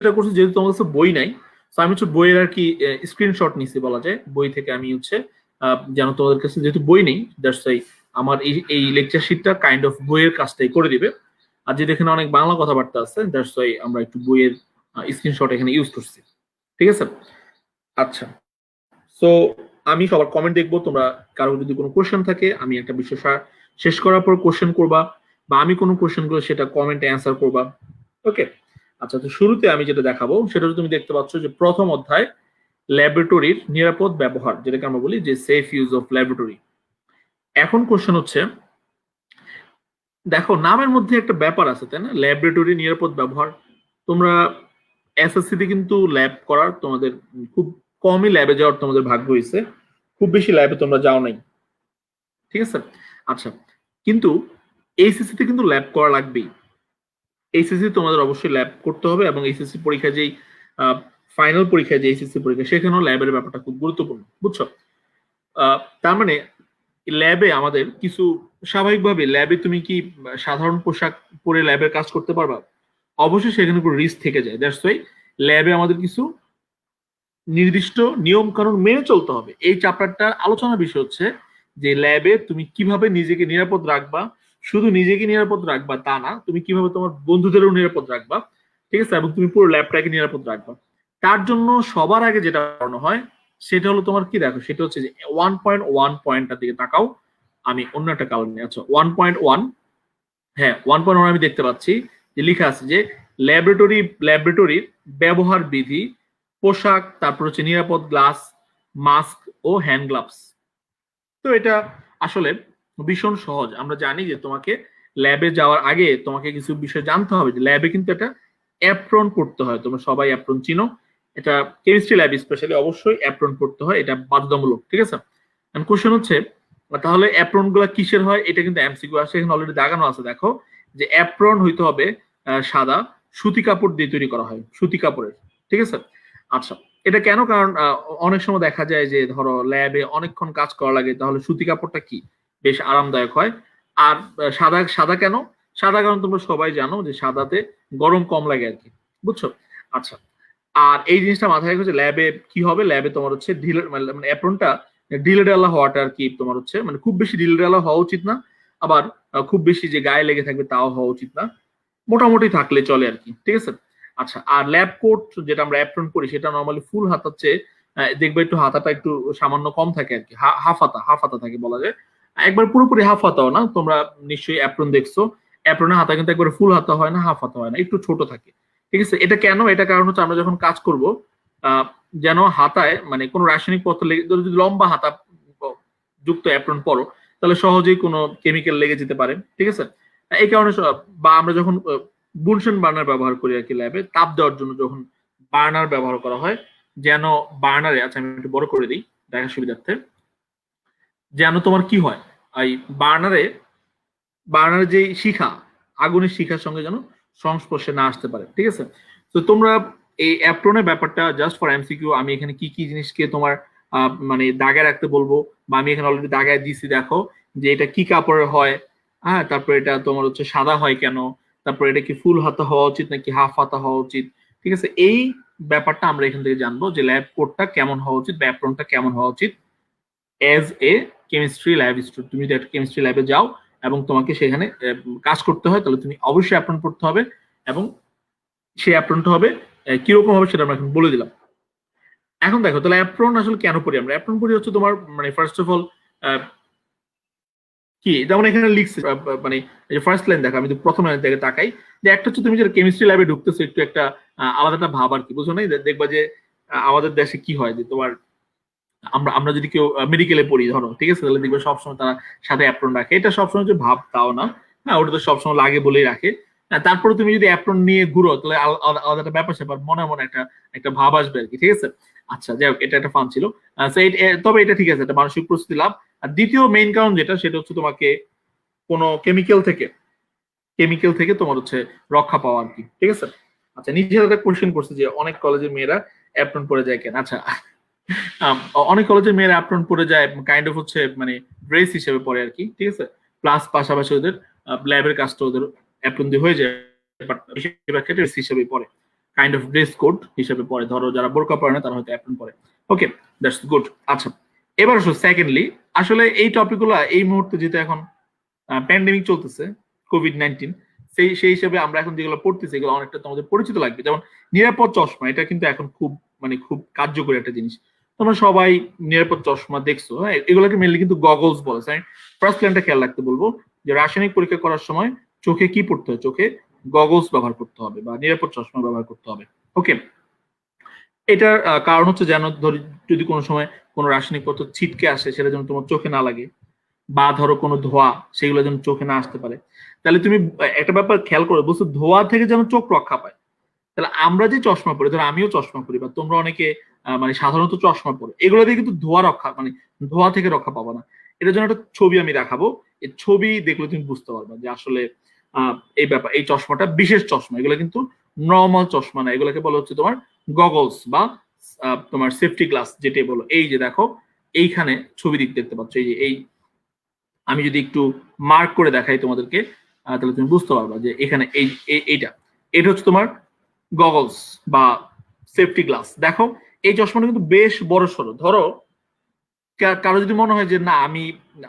যেটা করছি, যেহেতু তোমার কাছে বই নাই, তো আমি হচ্ছে বইয়ের আর কি স্ক্রিনশট নিছি বলা যায়। বই থেকে আমি হচ্ছে যেন তোমাদের কাছে যেহেতু বই নেই, দ্যাটস ওয়াই আমার এই লেকচার শিটটা কাইন্ড অফ বইয়ের কাজটাই করে দিবে। আর যেহেতু এখানে অনেক বাংলা কথাবার্তা আছে, দ্যাটস ওয়াই আমরা একটু বইয়ের স্ক্রিনশট এখানে ইউজ করছি। ঠিক আছে? আচ্ছা, সো আমি সবার কমেন্ট দেখবো। তোমরা কারো যদি কোনো কোশ্চেন থাকে, আমি একটা বিষয় শেষ করার পর কোশ্চেন করবা, বা আমি কোনো কোশ্চেন গুলো সেটা কমেন্টে অ্যান্সার করবা। ওকে, আচ্ছা, তো শুরুতে আমি যেটা দেখাবো সেটা তুমি দেখতে পাচ্ছ যে প্রথম অধ্যায় ল্যাবরেটরির নিরাপদ ব্যবহার, যেটাকে আমরা বলি যে সেফ ইউজ অফ ল্যাবরেটরি। এখন কোশ্চেন হচ্ছে, দেখো নামের মধ্যে একটা ব্যাপার আছে তাই না, ল্যাবরেটরি নিরাপদ ব্যবহার। তোমরা এসএসসি তে কিন্তু ল্যাব করার তোমাদের খুব কমই ল্যাবে যাওয়ার তোমাদের ভাগ্য হয়েছে, খুব বেশি ল্যাবে তোমরা যাও নাই। ঠিক আছে? আচ্ছা, কিন্তু এইচএসসি তে কিন্তু ল্যাব করা লাগবেই। এইচএসসি তোমাদের অবশ্যই ল্যাব করতে হবে, এবং এইচএসসি পরীক্ষা যেই ফাইনাল পরীক্ষা, যে এইচএসসি পরীক্ষা, সেখানেও ল্যাবের ব্যাপারটা খুব গুরুত্বপূর্ণ, বুঝছো? তার মানে ল্যাবে আমাদের কিছু, স্বাভাবিকভাবে ল্যাবে তুমি কি সাধারণ পোশাক পরে ল্যাবের কাজ করতে পারবা? অবশ্যই সেখানে কোনো রিস্ক থেকে যায়। দ্যাটস ওয়াই ল্যাবে আমাদের কিছু নির্দিষ্ট নিয়ম কানুন মেনে চলতে হবে। এই চ্যাপ্টারটার আলোচনার বিষয় হচ্ছে যে ল্যাবে তুমি কিভাবে নিজেকে নিরাপদ রাখবা। শুধু নিজেকে নিরাপদ রাখবা তা না, তুমি কিভাবে তোমার বন্ধুদেরও নিরাপদ রাখবা। ঠিক আছে? এবং তুমি পুরো ল্যাবটাকে নিরাপদ রাখবা। তার জন্য সবার আগে যেটা করানো হয় সেটা হলো তোমার কি, দেখো সেটা হচ্ছে যে 1.1 পয়েন্টটার দিকে তাকাও। আমি অন্য একটা কারণ নিয়ে, আচ্ছা 1.1, হ্যাঁ 1.1 আমি দেখতে পাচ্ছি যে লেখা আছে যে ল্যাবরেটরির ব্যবহার বিধি, পোশাক, তারপর হচ্ছে নিরাপদ গ্লাস, মাস্ক ও হ্যান্ড গ্লাভস। তো এটা আসলে ভীষণ সহজ। আমরা জানি যে তোমাকে ল্যাবে যাওয়ার আগে তোমাকে কিছু বিষয় জানতে হবে, যে ল্যাবে কিন্তু একটা অ্যাপ্রন পড়তে হয়। তোমরা সবাই অ্যাপ্রন চিনো, এটা কেমিস্ট্রি ল্যাব স্পেশালি অবশ্যই অ্যাপ্রন পড়তে হয়, এটা বাধ্যতামূলক। ঠিক আছে? কোশ্চেন হচ্ছে, তাহলে অ্যাপ্রন গুলা কিসের হয়? এটা কিন্তু এমসিকিউ আসে, এখানে অলরেডি দাগানো আছে দেখো, যে অ্যাপ্রন হইতে হবে সাদা সুতি কাপড় দিয়ে তৈরি করা হয়, সুতি কাপড়ের। ঠিক আছে? আচ্ছা, এটা কেন? কারণ অনেক সময় দেখা যায় যে ধরো ল্যাবে অনেকক্ষণ কাজ করা লাগে, তাহলে সুতি কাপড়টা কি বেশ আরামদায়ক হয়। আর সাদা সাদা কেন? সাদা কারণ তোমরা সবাই জানো যে সাদাতে গরম কম লাগে আর কি, বুঝছো? আচ্ছা, আর এই জিনিসটা মাথায় রেখে ল্যাবে কি হবে, ল্যাবে তোমার হচ্ছে ঢিলে, মানে অ্যাপ্রনটা ঢিলে ঢালা হওয়াটা আর কি তোমার হচ্ছে, মানে খুব বেশি ঢিলে ঢালা হওয়া উচিত না, আবার খুব বেশি যে গায়ে লেগে থাকবে তাও হওয়া উচিত না, মোটামুটি থাকলে চলে আর কি। ঠিক আছে? আচ্ছা, আর ল্যাব কোট যেটা আমরা অ্যাপ্রন করি সেটা নর্মালি ফুল হাতার চেয়ে দেখবে একটু হাতাটা একটু সামান্য কম থাকে আর কি, হাফ হাতা থাকে বলা যায়। একবার পুরোপুরি হাফ হাতাও না, তোমরা নিশ্চয়ই অ্যাপ্রন দেখছো, অ্যাপ্রনের হাতা কিন্তু একবার ফুল হাতা হয় না, হাফ হাতা হয় না, একটু ছোট থাকে। ঠিক আছে? এটা কেন? এটা কারণ হচ্ছে আমরা যখন কাজ করব যেন হাতায় মানে কোনো রাসায়নিক পদার্থ লেগে, যদি লম্বা হাতা যুক্ত অ্যাপ্রন পরো তাহলে সহজেই কোনো কেমিক্যাল লেগে যেতে পারে। ঠিক আছে? এই কারণে বা আমরা যখন বুনসেন বার্নার ব্যবহার করি আর কি ল্যাবে তাপ দেওয়ার জন্য, যখন বার্নার ব্যবহার করা হয়, যেন বার্নারে, আচ্ছা আমি একটু বড় করে দিই দেখার সুবিধার্থে, যেন তোমার কি হয়, এই বার্নারে বার্নার যে শিখা, আগুনের শিখার সঙ্গে যেন সংস্পর্শে না আসতে পারে। ঠিক আছে? তো তোমরা এই অ্যাপ্রনের ব্যাপারটা জাস্ট ফর এমসিকিউ, আমি এখানে কি কি জিনিসকে তোমার মানে দাগায় রাখতে বলবো, বা আমি এখানে অলরেডি দাগায় দিছি, দেখো যে এটা কি কাপড়ের হয়, হ্যাঁ, তারপর এটা তোমার হচ্ছে সাদা হয় কেন, তারপর এটা কি ফুল হাতা হওয়া উচিত নাকি হাফ হাতা হওয়া উচিত। ঠিক আছে? এই ব্যাপারটা আমরা এখান থেকে জানবো যে ল্যাব কোটটা কেমন হওয়া উচিত বা অ্যাপ্রনটা কেমন হওয়া উচিত as a chemistry lab student. তুমি যদি একটা কেমিস্ট্রি ল্যাবে যাও এবং তোমাকে সেখানে কাজ করতে হয়, তাহলে তুমি অবশ্যই অ্যাপ্রন পড়তে হবে, এবং সেই অ্যাপ্রনটা হবে কিরকম হবে সেটা আমরা এখন বলে দিলাম। এখন দেখো তাহলে অ্যাপ্রন আসলে কেন পড়ি আমরা? অ্যাপ্রন পড়ি হচ্ছে তোমার মানে ফার্স্ট অফ অল কি, যেমন এখানে লিখছে মানে ফার্স্ট লাইন দেখো, আমি তো প্রথম লাইন থেকে তাকাই, যে একটা হচ্ছে তুমি যেটা কেমিস্ট্রি ল্যাবে ঢুকতেছো একটু একটা আলাদা একটা ভাব আর কি, বুঝছো না? দেখবা যে আমাদের দেশে কি হয় যে তোমার, আমরা আমরা যদি কেউ মেডিকেলে পড়ি ধরো, ঠিক আছে, তাহলে দেখবে সবসময় তারা সাথে অ্যাপ্রন রাখে, এটা সবসময় যে ভাব তাও না, হ্যাঁ ওটা তো সবসময় লাগে বলেই রাখে। তারপরে তুমি যদি অ্যাপ্রন নিয়ে ঘুরো তাহলে আলাদা আলাদা একটা ব্যাপার স্যাপার মনে মনে একটা একটা ভাব আসবে আর কি। ঠিক আছে? আচ্ছা, যাই হোক, এটা একটা ফান ছিল। তবে এটা ঠিক আছে, এটা মানসিক প্রস্তুতি লাভ। আর দ্বিতীয় মেইন কারণ যেটা, সেটা হচ্ছে তোমাকে কোনো কেমিক্যাল থেকে তোমার হচ্ছে রক্ষা পাওয়া আর কি। ঠিক আছে? আচ্ছা, নিচে একটা কোশ্চেন করছে যে অনেক কলেজের মেয়েরা অ্যাপ্রন পরে যায় কেন? আচ্ছা, আম, অনেক কলেজের মেয়েরা অ্যাপ্রন পরে যায় কাইন্ড অফ হচ্ছে মানে ড্রেস হিসেবে পরে আর কি। ঠিক আছে? প্লাস পাশাপাশি ওদের ল্যাবের কাজটা ওদের অ্যাপ্রন দিয়ে হয়ে যায়, বাট বেশিরভাগ ক্ষেত্রে ড্রেস হিসেবে পরে, কাইন্ড অফ ড্রেস কোড হিসেবে পরে, ধরো যারা বোরকা পরে না তারা হয়তো অ্যাপ্রন পরে। ওকে, দ্যাটস গুড। আচ্ছা, এবার আসো সেকেন্ডলি, আসলে এই টপিকগুলো এই মুহূর্তে যেটা এখন প্যান্ডেমিক চলতেছে, কোভিড-19, সেই হিসেবে আমরা এখন যেগুলো পড়তেছি এগুলো অনেকটা তোমাদের পরিচিত লাগবে। যেমন নিরাপদ চশমা, এটা কিন্তু এখন খুব খুব কার্যকরী একটা জিনিস। তোমরা সবাই নিরাপদ চশমা দেখছো, হ্যাঁ, এগুলোকে মেনলি কিন্তু গগলস বলে। ফার্স্ট লাইনটা খেয়াল রাখতে বলবো যে রাসায়নিক পরীক্ষা করার সময় চোখে কি পড়তে হয়, চোখে গগলস ব্যবহার করতে হবে বা নিরাপদ চশমা ব্যবহার করতে হবে। ওকে, এটার কারণ হচ্ছে যেন যদি কোনো সময় কোনো রাসায়নিক পদার্থ ছিটকে আসে সেটা যেন তোমার চোখে না লাগে, বা ধরো কোনো ধোয়া সেগুলো যেন চোখে না আসতে পারে। তাহলে তুমি একটা ব্যাপার খেয়াল করে বলছো, ধোয়া থেকে যেন চোখ রক্ষা পায়। তাহলে আমরা যে চশমা পরি, ধরো আমিও চশমা পরি বা তোমরা অনেকে সাধারণত চশমা পরে, এগুলো দিয়ে কিন্তু ধোয়া রক্ষা ধোয়া থেকে রক্ষা পাবো না। এটার জন্য একটা ছবি আমি দেখাবো, এই ছবি দেখলে তুমি বুঝতে পারবে যে আসলে এই ব্যাপার, এই চশমাটা বিশেষ চশমা, এগুলো কিন্তু নর্মাল চশমা না, এগুলোকে বলা হচ্ছে তোমার গগলস বা তোমার সেফটি গ্লাস যেটাই বলো। এই যে দেখো এইখানে ছবি দেখতে পাচ্ছ, এই যে এই, আমি যদি একটু মার্ক করে দেখাই তোমাদেরকে তাহলে তুমি বুঝতে পারবা যে এখানে এইটা এটা হচ্ছে তোমার গগলস বা সেফটি গ্লাস। দেখো এই চশমাটা কিন্তু বেশ বড় সড়ো। ধরো কারো যদি মনে হয় যে না আমি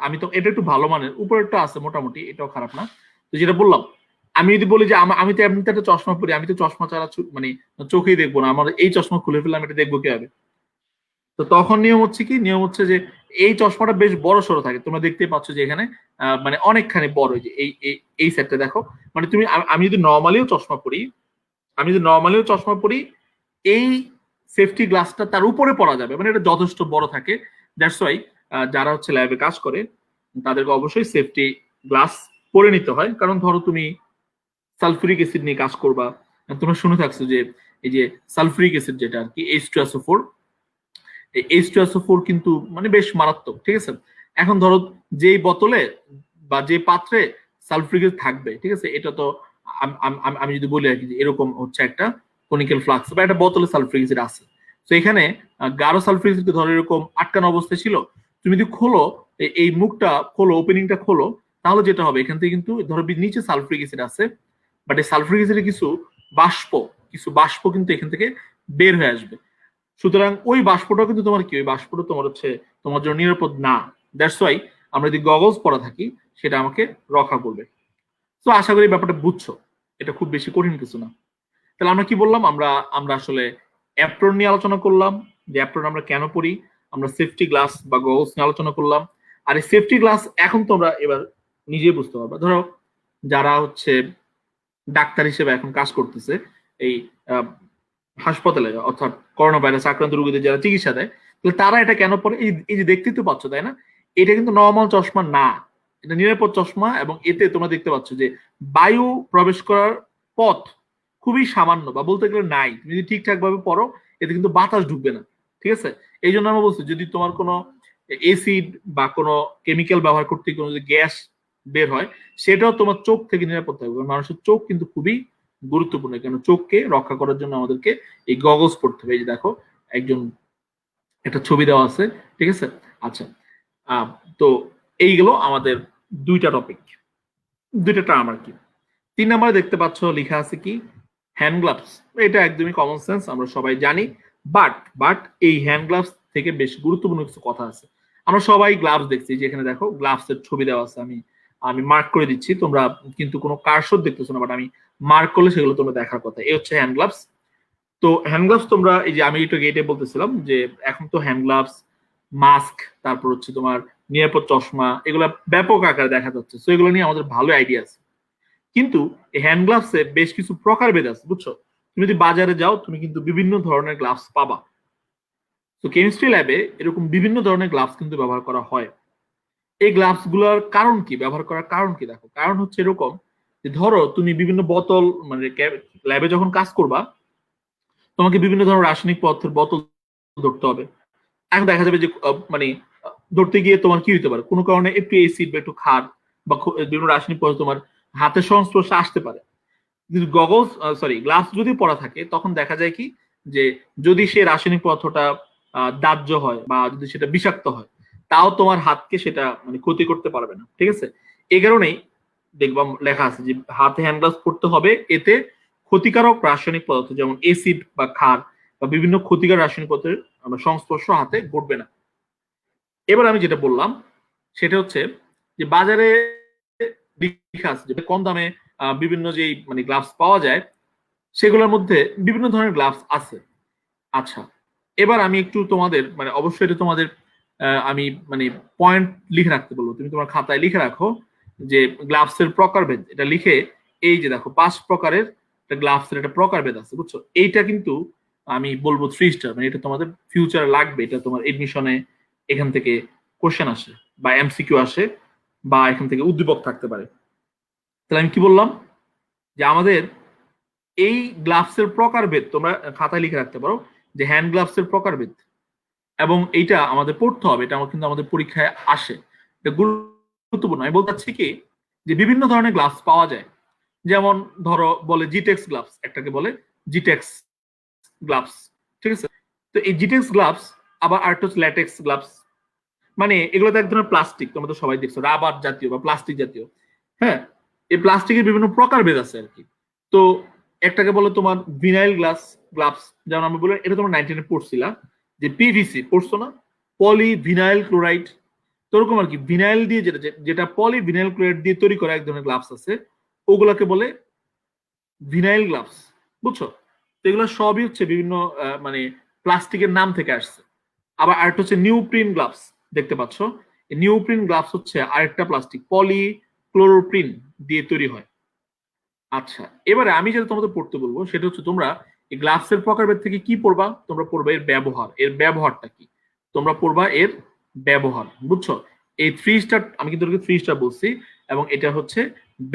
আমি তো এটা একটু ভালো মানের, উপরেরটা আছে মোটামুটি, এটাও খারাপ না, তো যেটা বললাম, আমি যদি বলি যে আমি তো এমনিতে একটা চশমা পরি, আমি তো চশমা ছাড়া চোখেই দেখবো না, আমার এই চশমা খুলে ফেললাম, এটা দেখবো কিভাবে? তো তখন নিয়ম হচ্ছে কি, নিয়ম হচ্ছে যে এই চশমাটা বেশ বড় সড়ো থাকে, তোমরা দেখতে পাচ্ছ যে এখানে অনেকখানি বড়, যে এই সেটটা দেখো, তুমি আমি যদি নর্মালিও চশমা পরি, এই সেফটি গ্লাসটা তার উপরে পরা যাবে, এটা যথেষ্ট বড় থাকে। দ্যাটস ওয়াই যারা হচ্ছে ল্যাবে কাজ করে তাদেরকে অবশ্যই সেফটি গ্লাস পরে নিতে হয়। কারণ ধরো তুমি সালফুরিক অ্যাসিড নিয়ে কাজ করবা, তোমরা শুনে থাকছো যে এই যে সালফুরিক অ্যাসিড যেটা আর কি H2SO4, H2SO4 কিন্তু বেশ মারাত্মক, ঠিক আছে? এখন ধরো যেই বোতলে বা যে পাত্রে সালফুরিক অ্যাসিড থাকবে, ঠিক আছে, এটা তো আমি যদি বলি আর কি, এরকম হচ্ছে একটা কনিক্যাল ফ্লাক্স বা একটা বোতলে সালফুরিক অ্যাসিড আছে, তো এখানে গাঢ় সালফুরিক অ্যাসিড ধরো এরকম আটকানো অবস্থায় ছিল, তুমি যদি খোলো, এই মুখটা খোলো, ওপেনিংটা খোলো, তাহলে যেটা হবে এখান থেকে কিন্তু ধরো নিচে সালফুরিক অ্যাসিড আছে, বাট এই সালফুরিক অ্যাসিডের কিছু বাষ্প কিন্তু এখান থেকে বের হয়ে আসবে। সুতরাং ওই বাষ্পটাও কিন্তু তোমার কি, ওই বাষ্পটা তোমার হচ্ছে তোমার জন্য নিরাপদ না। দ্যাটস ওয়াই আমরা যদি গগলস পরা থাকি সেটা আমাকে রক্ষা করবে। তো আশা করি ব্যাপারটা বুঝছো, এটা খুব বেশি কঠিন কিছু না। তাহলে আমরা কি বললাম, আমরা আসলে অ্যাপ্রন নিয়ে আলোচনা করলাম, যে অ্যাপ্রন আমরা কেন পরি, আমরা সেফটি গ্লাস বা গগলস নিয়ে আলোচনা করলাম। আর এই সেফটি গ্লাস এখন তোমরা এবার নিজেই বুঝতে পারবা, ধরো যারা হচ্ছে ডাক্তার হিসেবে এখন কাজ করতেছে এই হাসপাতালে, অর্থাৎ করোনা ভাইরাস আক্রান্ত রোগীদের যারা চিকিৎসা দেয়, তারা এটা কেন পরে? এই যে দেখতেই তো পাচ্ছ, তাই না? এটা কিন্তু নর্মাল চশমা না, এটা নিরাপদ চশমা, এবং এতে তোমরা দেখতে পাচ্ছ যে বায়ু প্রবেশ করার পথ খুবই সামান্য, বা বলতে গেলে নাই। তুমি যদি ঠিকঠাক ভাবে পড়ো এতে কিন্তু বাতাস ঢুকবে না, ঠিক আছে? এই জন্য আমরা বলছি যদি তোমার কোনো এসিড বা কোনো কেমিক্যাল ব্যবহার করতে কোনো যদি গ্যাস বের হয়, সেটাও তোমার চোখ থেকে নিরাপদ থাকবে। মানুষের চোখ কিন্তু খুবই গুরুত্বপূর্ণ, কেন চোখকে রক্ষা করার জন্য আমাদেরকে এই গগলস পড়তে হবে। এই যে দেখো একজন, একটা ছবি দেওয়া আছে, ঠিক আছে? আচ্ছা, তো এইগুলো আমাদের দুইটা টপিক, দুইটা টার্ম আর কি। 3 নম্বরে দেখতে পাচ্ছ লেখা আছে কি, হ্যান্ড গ্লাভস। এটা একদমই কমন সেন্স, আমরা সবাই জানি, বাট এই হ্যান্ড গ্লাভস থেকে বেশ গুরুত্বপূর্ণ কিছু কথা আছে। আমরা সবাই গ্লাভস দেখছি, যেখানে দেখো গ্লাভস এর ছবি দেওয়া আছে, আমি মার্ক করে দিচ্ছি, তোমরা কিন্তু কোনো কারশর দেখতেছো না, বাট আমি মার্ক করলে সেগুলো তোমরা দেখার কথা। এই হচ্ছে হ্যান্ড গ্লাভস। তো হ্যান্ড গ্লাভস তোমরা, এই যে আমি একটু গেটে বলতেছিলাম যে এখন তো হ্যান্ড গ্লাভস, মাস্ক, তারপর হচ্ছে তোমার নিরাপদ চশমা, এগুলো ব্যাপক আকারে দেখা যাচ্ছে। তো এগুলো নিয়ে আমাদের ভালো আইডিয়া আছে, কিন্তু এই হ্যান্ড গ্লাভসে বেশ কিছু প্রকারভেদ আছে, বুঝছো? তুমি যদি বাজারে যাও তুমি কিন্তু বিভিন্ন ধরনের গ্লাভস পাবা। তো কেমিস্ট্রি ল্যাবে এরকম বিভিন্ন ধরনের গ্লাভস কিন্তু ব্যবহার করা হয়। এই গ্লাভস গুলোর কারণ কি, ব্যবহার করার কারণ কি? দেখো, কারণ হচ্ছে এরকম যে ধরো তুমি বিভিন্ন বোতল, ল্যাবে যখন কাজ করবা তোমাকে বিভিন্ন ধরনের রাসায়নিক পদার্থের বোতল ধরতে হবে। এখন দেখা যাবে যে ধরতে গিয়ে তোমার কি হতে পারে, কোনো কারণে একটু এসিড বা একটু ক্ষার বা বিভিন্ন রাসায়নিক পদার্থ তোমার হাতের সংস্পর্শে আসতে পারে। কিন্তু গ্লাভস যদি পরা থাকে তখন দেখা যায় কি, যে যদি সে রাসায়নিক পদার্থটা দাহ্য হয় বা যদি সেটা বিষাক্ত হয়, তাও তোমার হাতকে সেটা ক্ষতি করতে পারবে না, ঠিক আছে? এই কারণেই দেখবা লেখা আছে যে হাতে হ্যান্ড গ্লাভস পরতে হবে, এতে ক্ষতিকারক রাসায়নিক পদার্থ যেমন এসিড বা ক্ষার বা বিভিন্ন ক্ষতিকারক রাসায়নিক পদার্থের সংস্পর্শ হাতে ঘটবে না। এবার আমি যেটা বললাম সেটা হচ্ছে যে বাজারে লেখা আছে যে কম দামে বিভিন্ন যেই মানে গ্লাভস পাওয়া যায় সেগুলোর মধ্যে বিভিন্ন ধরনের গ্লাভস আছে। আচ্ছা, এবার আমি একটু তোমাদের মানে অবশ্যই এটা তোমাদের আমি মানে পয়েন্ট লিখে রাখতে বলবো। তুমি তোমার খাতায় লিখে রাখো যে গ্লাভসের প্রকারভেদ, এটা লিখে এই যে দেখো 5 প্রকারের গ্লাভসের একটা প্রকারভেদ আছে, বুঝছো? এইটা কিন্তু আমি বলবো 3 স্টার, মানে এটা তোমাদের ফিউচারে লাগবে, এটা তোমার এডমিশনে এখান থেকে কোশ্চেন আসে বা এমসিকিউ আসে বা এখান থেকে উদ্দীপক থাকতে পারে। তাহলে আমি কি বললাম যে আমাদের এই গ্লাভসের প্রকারভেদ তোমরা খাতায় লিখে রাখতে পারো যে হ্যান্ড গ্লাভসের প্রকারভেদ, এবং এইটা আমাদের পড়তে হবে, এটা কিন্তু আমাদের পরীক্ষায় আসে, এটা গুরুত্বপূর্ণ। আমি বলতে চাচ্ছি কি যে বিভিন্ন ধরনের গ্লাভস পাওয়া যায়, যেমন ধরো বলে জিটেক্স গ্লাভস, একটাকে বলে জিটেক্স গ্লাভস, ঠিক আছে? তো এই জিটেক্স গ্লাভস আবার আরেকটা হচ্ছে ল্যাটেক্স গ্লাভস, মানে এগুলো তো এক ধরনের প্লাস্টিক, তোমরা তো সবাই দেখছো রাবার জাতীয় বা প্লাস্টিক জাতীয়। হ্যাঁ, এই প্লাস্টিকের বিভিন্ন প্রকারভেদ আছে আর কি। তো একটাকে বলে তোমার ভিনাইল গ্লাভস, যেমন আমি বলে এটা তোমার 19 পড়ছিলা যে পিভিসি পড়ছো না, পলি ভিনাইল ক্লোরাইড, তো ওরকম আর কি ভিনাইল দিয়ে যেটা যেটা পলি ভিনাইল ক্লোরাইড দিয়ে তৈরি করা এক ধরনের গ্লাভস আছে, ওগুলাকে বলে ভিনাইল গ্লাভস, বুঝছো? তো এগুলো সবই হচ্ছে বিভিন্ন মানে প্লাস্টিকের নাম থেকে আসছে। আবার আরেকটা হচ্ছে নিউপ্রিন গ্লাভস, দেখতে পাচ্ছ এই নিউপ্রিন গ্লাভস হচ্ছে আরেকটা প্লাস্টিক, পলি ক্লোরোপ্রিন দিয়ে তৈরি হয়। আচ্ছা, এবারে আমি যেটা তোমাদের পড়তে বলবো সেটা হচ্ছে তোমরা এই গ্লাভসের প্রকারভেদ থেকে কি পড়বা, তোমরা পড়বা এর ব্যবহার, এর ব্যবহারটা কি, তোমরা পড়বা এর ব্যবহার, বুঝছো? এই 3 স্টার আমি কিন্তু 3 স্টার বলছি, এবং এটা হচ্ছে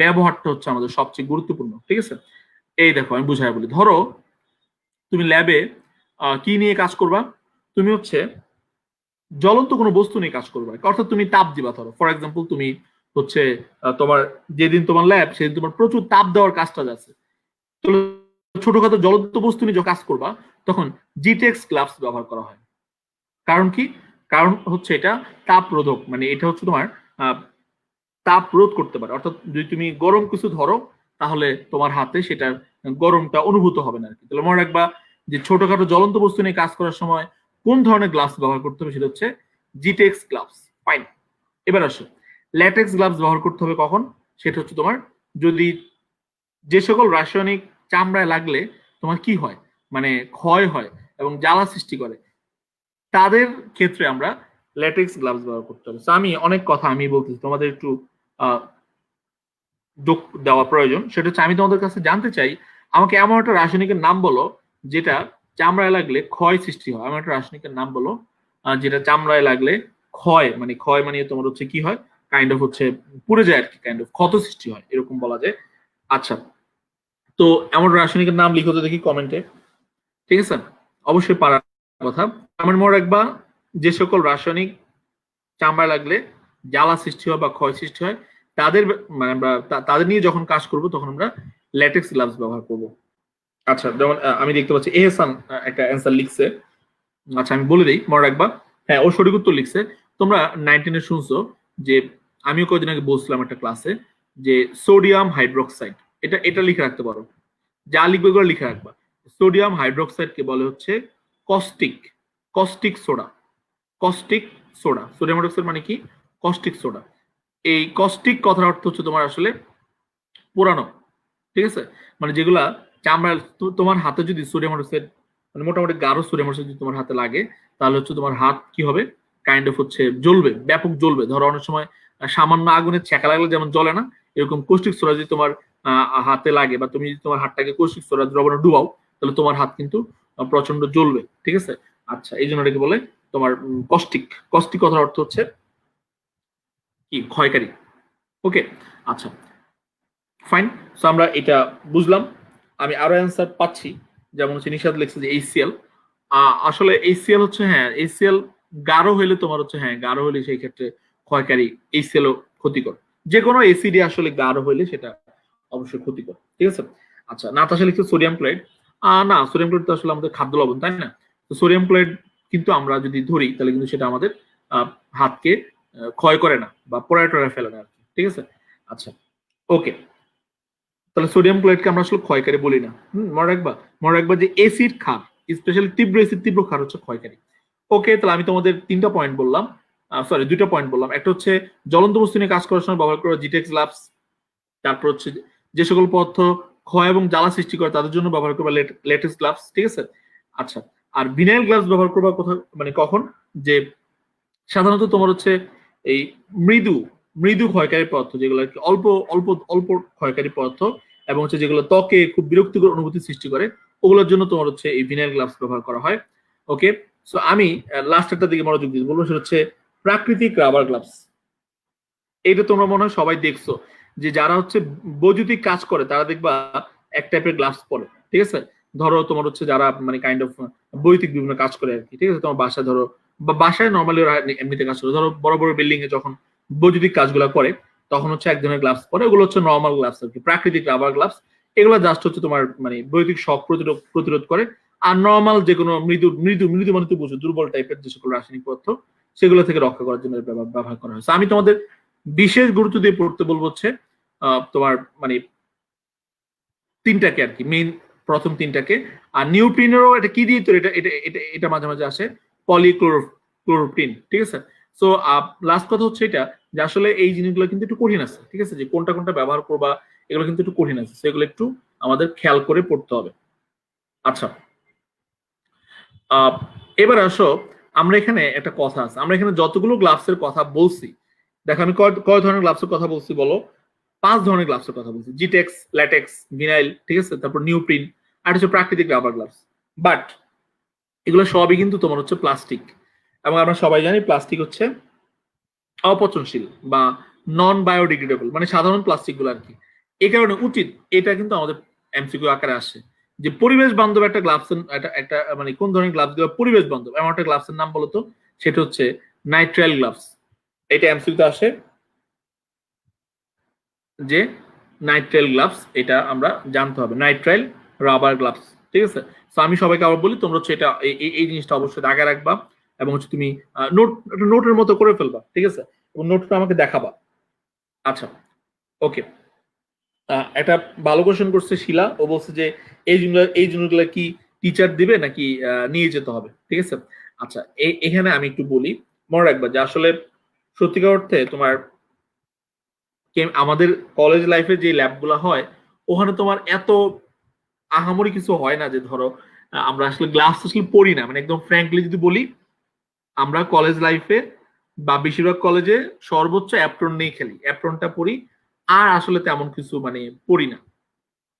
ব্যবহারটা হচ্ছে আমাদের সবচেয়ে গুরুত্বপূর্ণ, ঠিক আছে? এই দেখো আমি বুঝাই বলি, ধরো তুমি ল্যাবে কি নিয়ে কাজ করবা, তুমি হচ্ছে জ্বলন্ত কোনো বস্তু নিয়ে কাজ করবা, অর্থাৎ তুমি তাপ দিবা। ধরো ফর এক্সাম্পল তুমি হচ্ছে তোমার যেদিন তোমার ল্যাব সেদিন তোমার প্রচুর তাপ দেওয়ার কাজটা আছে, তো ছোটখাটো জ্বলন্ত বস্তু নিয়ে যখন কাজ করবা তখন জিটেক্স গ্লাভস ব্যবহার করা হয়। কারণ কি? কারণ হচ্ছে এটা তাপ রোধক, মানে এটা হচ্ছে তোমার তাপ রোধ করতে পারে, অর্থাৎ যদি তুমি গরম কিছু ধরো তাহলে তোমার হাতে সেটার গরমটা অনুভূত হবে না আর কি। তাহলে মনে রাখবা যে ছোটখাটো জ্বলন্ত বস্তু নিয়ে কাজ করার সময় কোন ধরনের গ্লাভস ব্যবহার করতে হবে, সেটা হচ্ছে জিটেক্স গ্লাভস। ফাইন, এবার আসো ল্যাটেক্স গ্লাভস ব্যবহার করতে হবে কখন, সেটা হচ্ছে তোমার যদি যে সকল রাসায়নিক চামড়ায় লাগলে তোমার কি হয়, মানে ক্ষয় হয় এবং জ্বালা সৃষ্টি করে, তাদের ক্ষেত্রে আমরা ল্যাটেক্স গ্লাভস ব্যবহার করতে হবে। আমি অনেক কথা আমি বলতেছি, তোমাদের একটু যোগ দেওয়া প্রয়োজন। সেটা হচ্ছে আমি তোমাদের কাছে জানতে চাই আমাকে এমন একটা রাসায়নিকের নাম বলো যেটা চামড়ায় লাগলে ক্ষয় সৃষ্টি হয়। এমন একটা রাসায়নিকের নাম বলো যেটা চামড়ায় লাগলে ক্ষয় মানে তোমার হচ্ছে কি হয়, কাইন্ড অফ হচ্ছে পুড়ে যায় আর কি, কাইন্ড অফ ক্ষত সৃষ্টি হয় এরকম বলা যায়। আচ্ছা, তো এমন রাসায়নিকের নাম লিখো তো দেখি কমেন্টে, ঠিক আছে? অবশ্যই পারার কথা। আমার মনে রাখবা যে সকল রাসায়নিক চামড়া লাগলে জ্বালা সৃষ্টি হয় বা ক্ষয় সৃষ্টি হয় তাদের মানে আমরা তাদের নিয়ে যখন কাজ করব তখন আমরা ল্যাটেক্স গ্লাভস ব্যবহার করব। আচ্ছা, যেমন আমি দেখতে পাচ্ছি এহসান একটা অ্যান্সার লিখছে। আচ্ছা আমি বলে দিই, মনে রাখবা। হ্যাঁ, ও সঠিক উত্তর লিখছে। তোমরা 19 শুনছো যে আমিও কয়েকদিন আগে বলছিলাম একটা ক্লাসে যে সোডিয়াম হাইড্রোক্সাইড, এটা এটা লিখে রাখতে পারো, যা লিখবে এগুলো লিখে রাখবা। সোডিয়াম হাইড্রোক্সাইড কে বলে হচ্ছে caustic, caustic soda, caustic soda. Sodium hydroxide মানে কি? Caustic soda. এই কস্টিক কথার অর্থ হচ্ছে তোমার আসলে পোড়ানো, ঠিক আছে? মানে যেগুলা চামড়া, তোমার হাতে যদি সোডিয়াম হাইড্রোক্সাইড মানে মোটামুটি গাঢ় সোডিয়াম হাইড্রোক্সাইড যদি তোমার হাতে লাগে তাহলে হচ্ছে তোমার হাত কি হবে, কাইন্ড অফ হচ্ছে জ্বলবে, ব্যাপক জ্বলবে। ধরো অনেক সময় সামান্য আগুনের ছ্যাঁকা লাগলে যেমন জ্বলে না, এরকম কস্টিক সোডা যদি তোমার হাতে লাগে বা তুমি যদি তোমার হাতটাকে কস্টিক সোডা দ্রবণে ডুবাও তাহলে তোমার হাত কিন্তু প্রচন্ড জ্বলবে, ঠিক আছে? আচ্ছা, এই জন্য এটাকে বলে তোমার কস্টিক। কস্টিক কথার অর্থ হচ্ছে কি, ক্ষয়কারী। ওকে, আচ্ছা ফাইন। সো আমরা এটা বুঝলাম। আমি আরো অ্যান্সার পাচ্ছি, যেমন হচ্ছে নিশাদ লিখছে যে এইচসিএল। আসলে এইচসিএল হচ্ছে, হ্যাঁ এইচসিএল গাঢ় হইলে তোমার হচ্ছে, হ্যাঁ গাঢ় হইলে সেই ক্ষেত্রে ক্ষয়কারী, এইচসিএল ও ক্ষতিকর। যে কোনো এসিডি আসলে গাঢ় হইলে সেটা অবশ্যই ক্ষতিকর, ঠিক আছে? আচ্ছা, নাতাশা লিখছে সোডিয়াম ক্লোরাইড। না, সোডিয়াম ক্লোরাইড তো আসলে আমাদের খাদ্য লবণ, তাই না? তো সোডিয়াম ক্লোরাইড কিন্তু আমরা যদি ধরি তাহলে কিন্তু সেটা আমাদের হাতকে ক্ষয় করে না বা পোড়ায় টোড়ায় ফেলে না আর কি, ঠিক আছে? আচ্ছা, ওকে। তাহলে সোডিয়াম ক্লোরাইডকে আমরা আসলে ক্ষয়কারী বলি না। মনে রাখবা যে এসিড ক্ষার, স্পেশালি তীব্র এসিড তীব্র ক্ষার হচ্ছে ক্ষয়কারী। ওকে, তাহলে আমি তোমাদের তিনটা পয়েন্ট বললাম, সরি দুইটা পয়েন্ট বললাম। একটা হচ্ছে জ্বলন্ত বস্তু নিয়ে কাজ করার সময় ব্যবহার করা জিটেক্স গ্লাভস। তারপর হচ্ছে যে সকল পদার্থ ক্ষয় এবং জ্বালা সৃষ্টি করে তাদের জন্য ব্যবহার করবা লেটেক্স গ্লাভস, ঠিক আছে। আচ্ছা, আর ভিনাইল গ্লাভস ব্যবহার করবা কোথাও, মানে কখন, যে সাধারণত তোমার হচ্ছে এই মৃদু মৃদু ক্ষয়কারী পদার্থ, যেগুলো আর কি অল্প অল্প অল্প ক্ষয়কারী পদার্থ এবং হচ্ছে যেগুলো ত্বকে খুব বিরক্তিকর অনুভূতি সৃষ্টি করে, ওগুলোর জন্য তোমার হচ্ছে এই ভিনাইল গ্লাভস ব্যবহার করা হয়। ওকে, সো আমি লাস্ট একটা দিকে মনোযোগ দিতে বলবো, সেটা হচ্ছে প্রাকৃতিক রাবার গ্লাভস। এটা তোমরা মনে হয় সবাই দেখছো, যে যারা হচ্ছে বৈদ্যুতিক কাজ করে তারা দেখবা এক টাইপের গ্লাভস পরে, ঠিক আছে। ধরো তোমার হচ্ছে যারা মানে কাইন্ড অফ বৈদ্যুতিক বিভিন্ন কাজ করে আর কি, ঠিক আছে। তোমার বাসায় ধরো, বা বাসায় নর্মালি এমনিতে কাজ করে, ধরো বড় বড় বিল্ডিং এ যখন বৈদ্যুতিক কাজগুলো করে তখন হচ্ছে এক ধরনের গ্লাভস পরে, ওগুলো হচ্ছে নর্মাল গ্লাভস আর কি, প্রাকৃতিক রাবার গ্লাভস। এগুলো জাস্ট হচ্ছে তোমার মানে বৈদ্যুতিক শক প্রতিরোধ করে। আর নর্মাল যে কোনো মৃদু মৃদু মৃদু মানে তো বুঝো দুর্বল টাইপের যে সকল রাসায়নিক পদার্থ সেগুলো থেকে রক্ষা করার জন্য ব্যবহার করা হয়। আমি তোমাদের বিশেষ গুরুত্ব দিয়ে পড়তে বলবো হচ্ছে তোমার মানে তিনটাকে আর কি, মেইন প্রথম তিনটাকে। আর নিউপ্রিনেরও এটা কি দিয়ে তৈরি, এটা এটা এটা এটা মাঝে মাঝে আসে, পলিক্লোরোপ্রিন, ঠিক আছে। সো লাস্ট কথা হচ্ছে এটা, যে আসলে এই জিনিসগুলো কিন্তু একটু কঠিন আছে, ঠিক আছে, যে কোনটা কোনটা ব্যবহার করবা এগুলো কিন্তু একটু কঠিন আছে, সেগুলো একটু আমাদের খেয়াল করে পড়তে হবে। আচ্ছা, এবার আসো, আমরা এখানে একটা কথা আছে, আমরা এখানে যতগুলো গ্লাভসের কথা বলছি, দেখো আমি কয় ধরনের গ্লাভসের কথা বলছি বলো? 5 ধরনের গ্লাভসের কথা বলছি, জিটেক্স, ল্যাটেক্স, ভিনাইল, ঠিক আছে, তারপর নিউপ্রিন, আর হচ্ছে প্রাকৃতিক রাবার গ্লাভস। বাট এগুলো সবই কিন্তু তোমার হচ্ছে প্লাস্টিক, এবং আমরা সবাই জানি প্লাস্টিক হচ্ছে অপচনশীল বা নন বায়োডিগ্রেডেবল, মানে সাধারণ প্লাস্টিক গুলো আর কি। এই কারণে উচিত, এটা কিন্তু আমাদের এমসিকিউ আকারে আসে, যে পরিবেশ বান্ধব একটা গ্লাভস, একটা মানে কোন ধরনের গ্লাভস গুলো পরিবেশ বান্ধব, এমন একটা গ্লাভসের নাম বলতো, সেটা হচ্ছে নাইট্রাইল গ্লাভস। এটা এমসিকিউতে আসে যে নাইট্রাইল গ্লাভস, এটা আমরা জানতে হবে, নাইট্রাইল রাবার গ্লাভস, ঠিক আছে। তো আমি সবাইকে আবার বলি, তোমরা হচ্ছে এটা এই জিনিসটা অবশ্যই দাগে রাখবা, এবং হচ্ছে তুমি নোটের মতো করে ফেলবা, ঠিক আছে, এবং নোটটা আমাকে দেখাবা। আচ্ছা, ওকে। একটা ভালো কোশ্চেন করছে শিলা, ও বলছে যে এই জিনিসগুলো কি টিচার দিবে নাকি নিয়ে যেতে হবে, ঠিক আছে। আচ্ছা, এখানে আমি একটু বলি, মনে রাখবা যে আসলে সত্যিকার অর্থে তোমার আমাদের কলেজ লাইফে যে ল্যাবগুলো হয়, ওখানে তোমার এত আহামরি কিছু হয় না, যে ধরো আমরা আসলে গ্লাস আসলে পড়ি না, মানে একদম ফ্র্যাঙ্কলি যদি বলি, আমরা কলেজ লাইফে বা বেশিরভাগ কলেজে সর্বোচ্চ অ্যাপ্রন নিয়ে খেলি, অ্যাপ্রনটা পড়ি, আর আসলে তেমন কিছু মানে পড়ি না,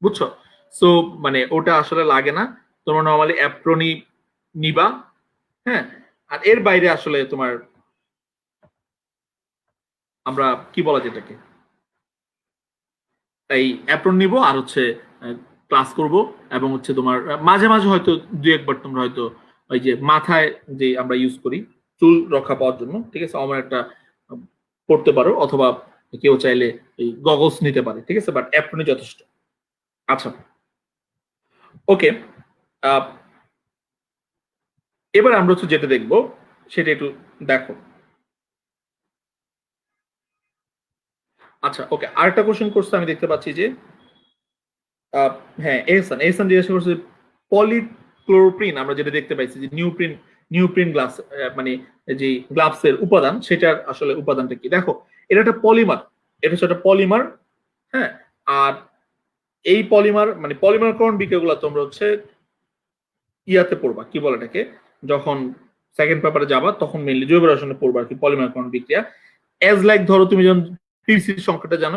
বুঝছো। সো মানে ওটা আসলে লাগে না, তোমরা নর্মালি অ্যাপ্রনই নিবা। হ্যাঁ, আর এর বাইরে আসলে তোমার আমরা কি বলা যেটাকে, এই অ্যাপ্রন নিব আর হচ্ছে ক্লাস করব, এবং হচ্ছে তোমার মাঝে মাঝে হয়তো দুই একবার তোমরা হয়তো ওই যে মাথায় যে আমরা ইউজ করি চুল রক্ষা পাওয়ার জন্য, ঠিক আছে, আমার একটা পড়তে পারো, অথবা কেউ চাইলে এই গগলস নিতে পারে, ঠিক আছে, বাট অ্যাপ্রনই যথেষ্ট। আচ্ছা, ওকে। এবার আমরা হচ্ছে যেটা দেখবো সেটা একটু দেখো। আচ্ছা, ওকে, আরেকটা কোশ্চেন করছে আমি দেখতে পাচ্ছি যে হ্যাঁ, এহসান এহসান জিজ্ঞাসা করছে পলিক্লোরোপ্রিন, আমরা যেটা দেখতে পাইছি যে নিউপ্রিন, নিউপ্রিন গ্লাস, মানে যে গ্লাভসের উপাদান, সেটার আসলে উপাদানটা কি, দেখো এটা একটা পলিমার, এটা হচ্ছে একটা পলিমার। হ্যাঁ, আর এই পলিমার মানে পলিমারকরণ বিক্রিয়াগুলো তোমরা হচ্ছে ইয়াতে পড়বা, কি বলে এটাকে, যখন সেকেন্ড পেপারে যাবা তখন মেইনলি জৈব রসায়নে পড়বা আর কি, পলিমারকরণ বিক্রিয়া। এজ লাইক ধরো তুমি যখন পিসির সংখ্যাটা জানো,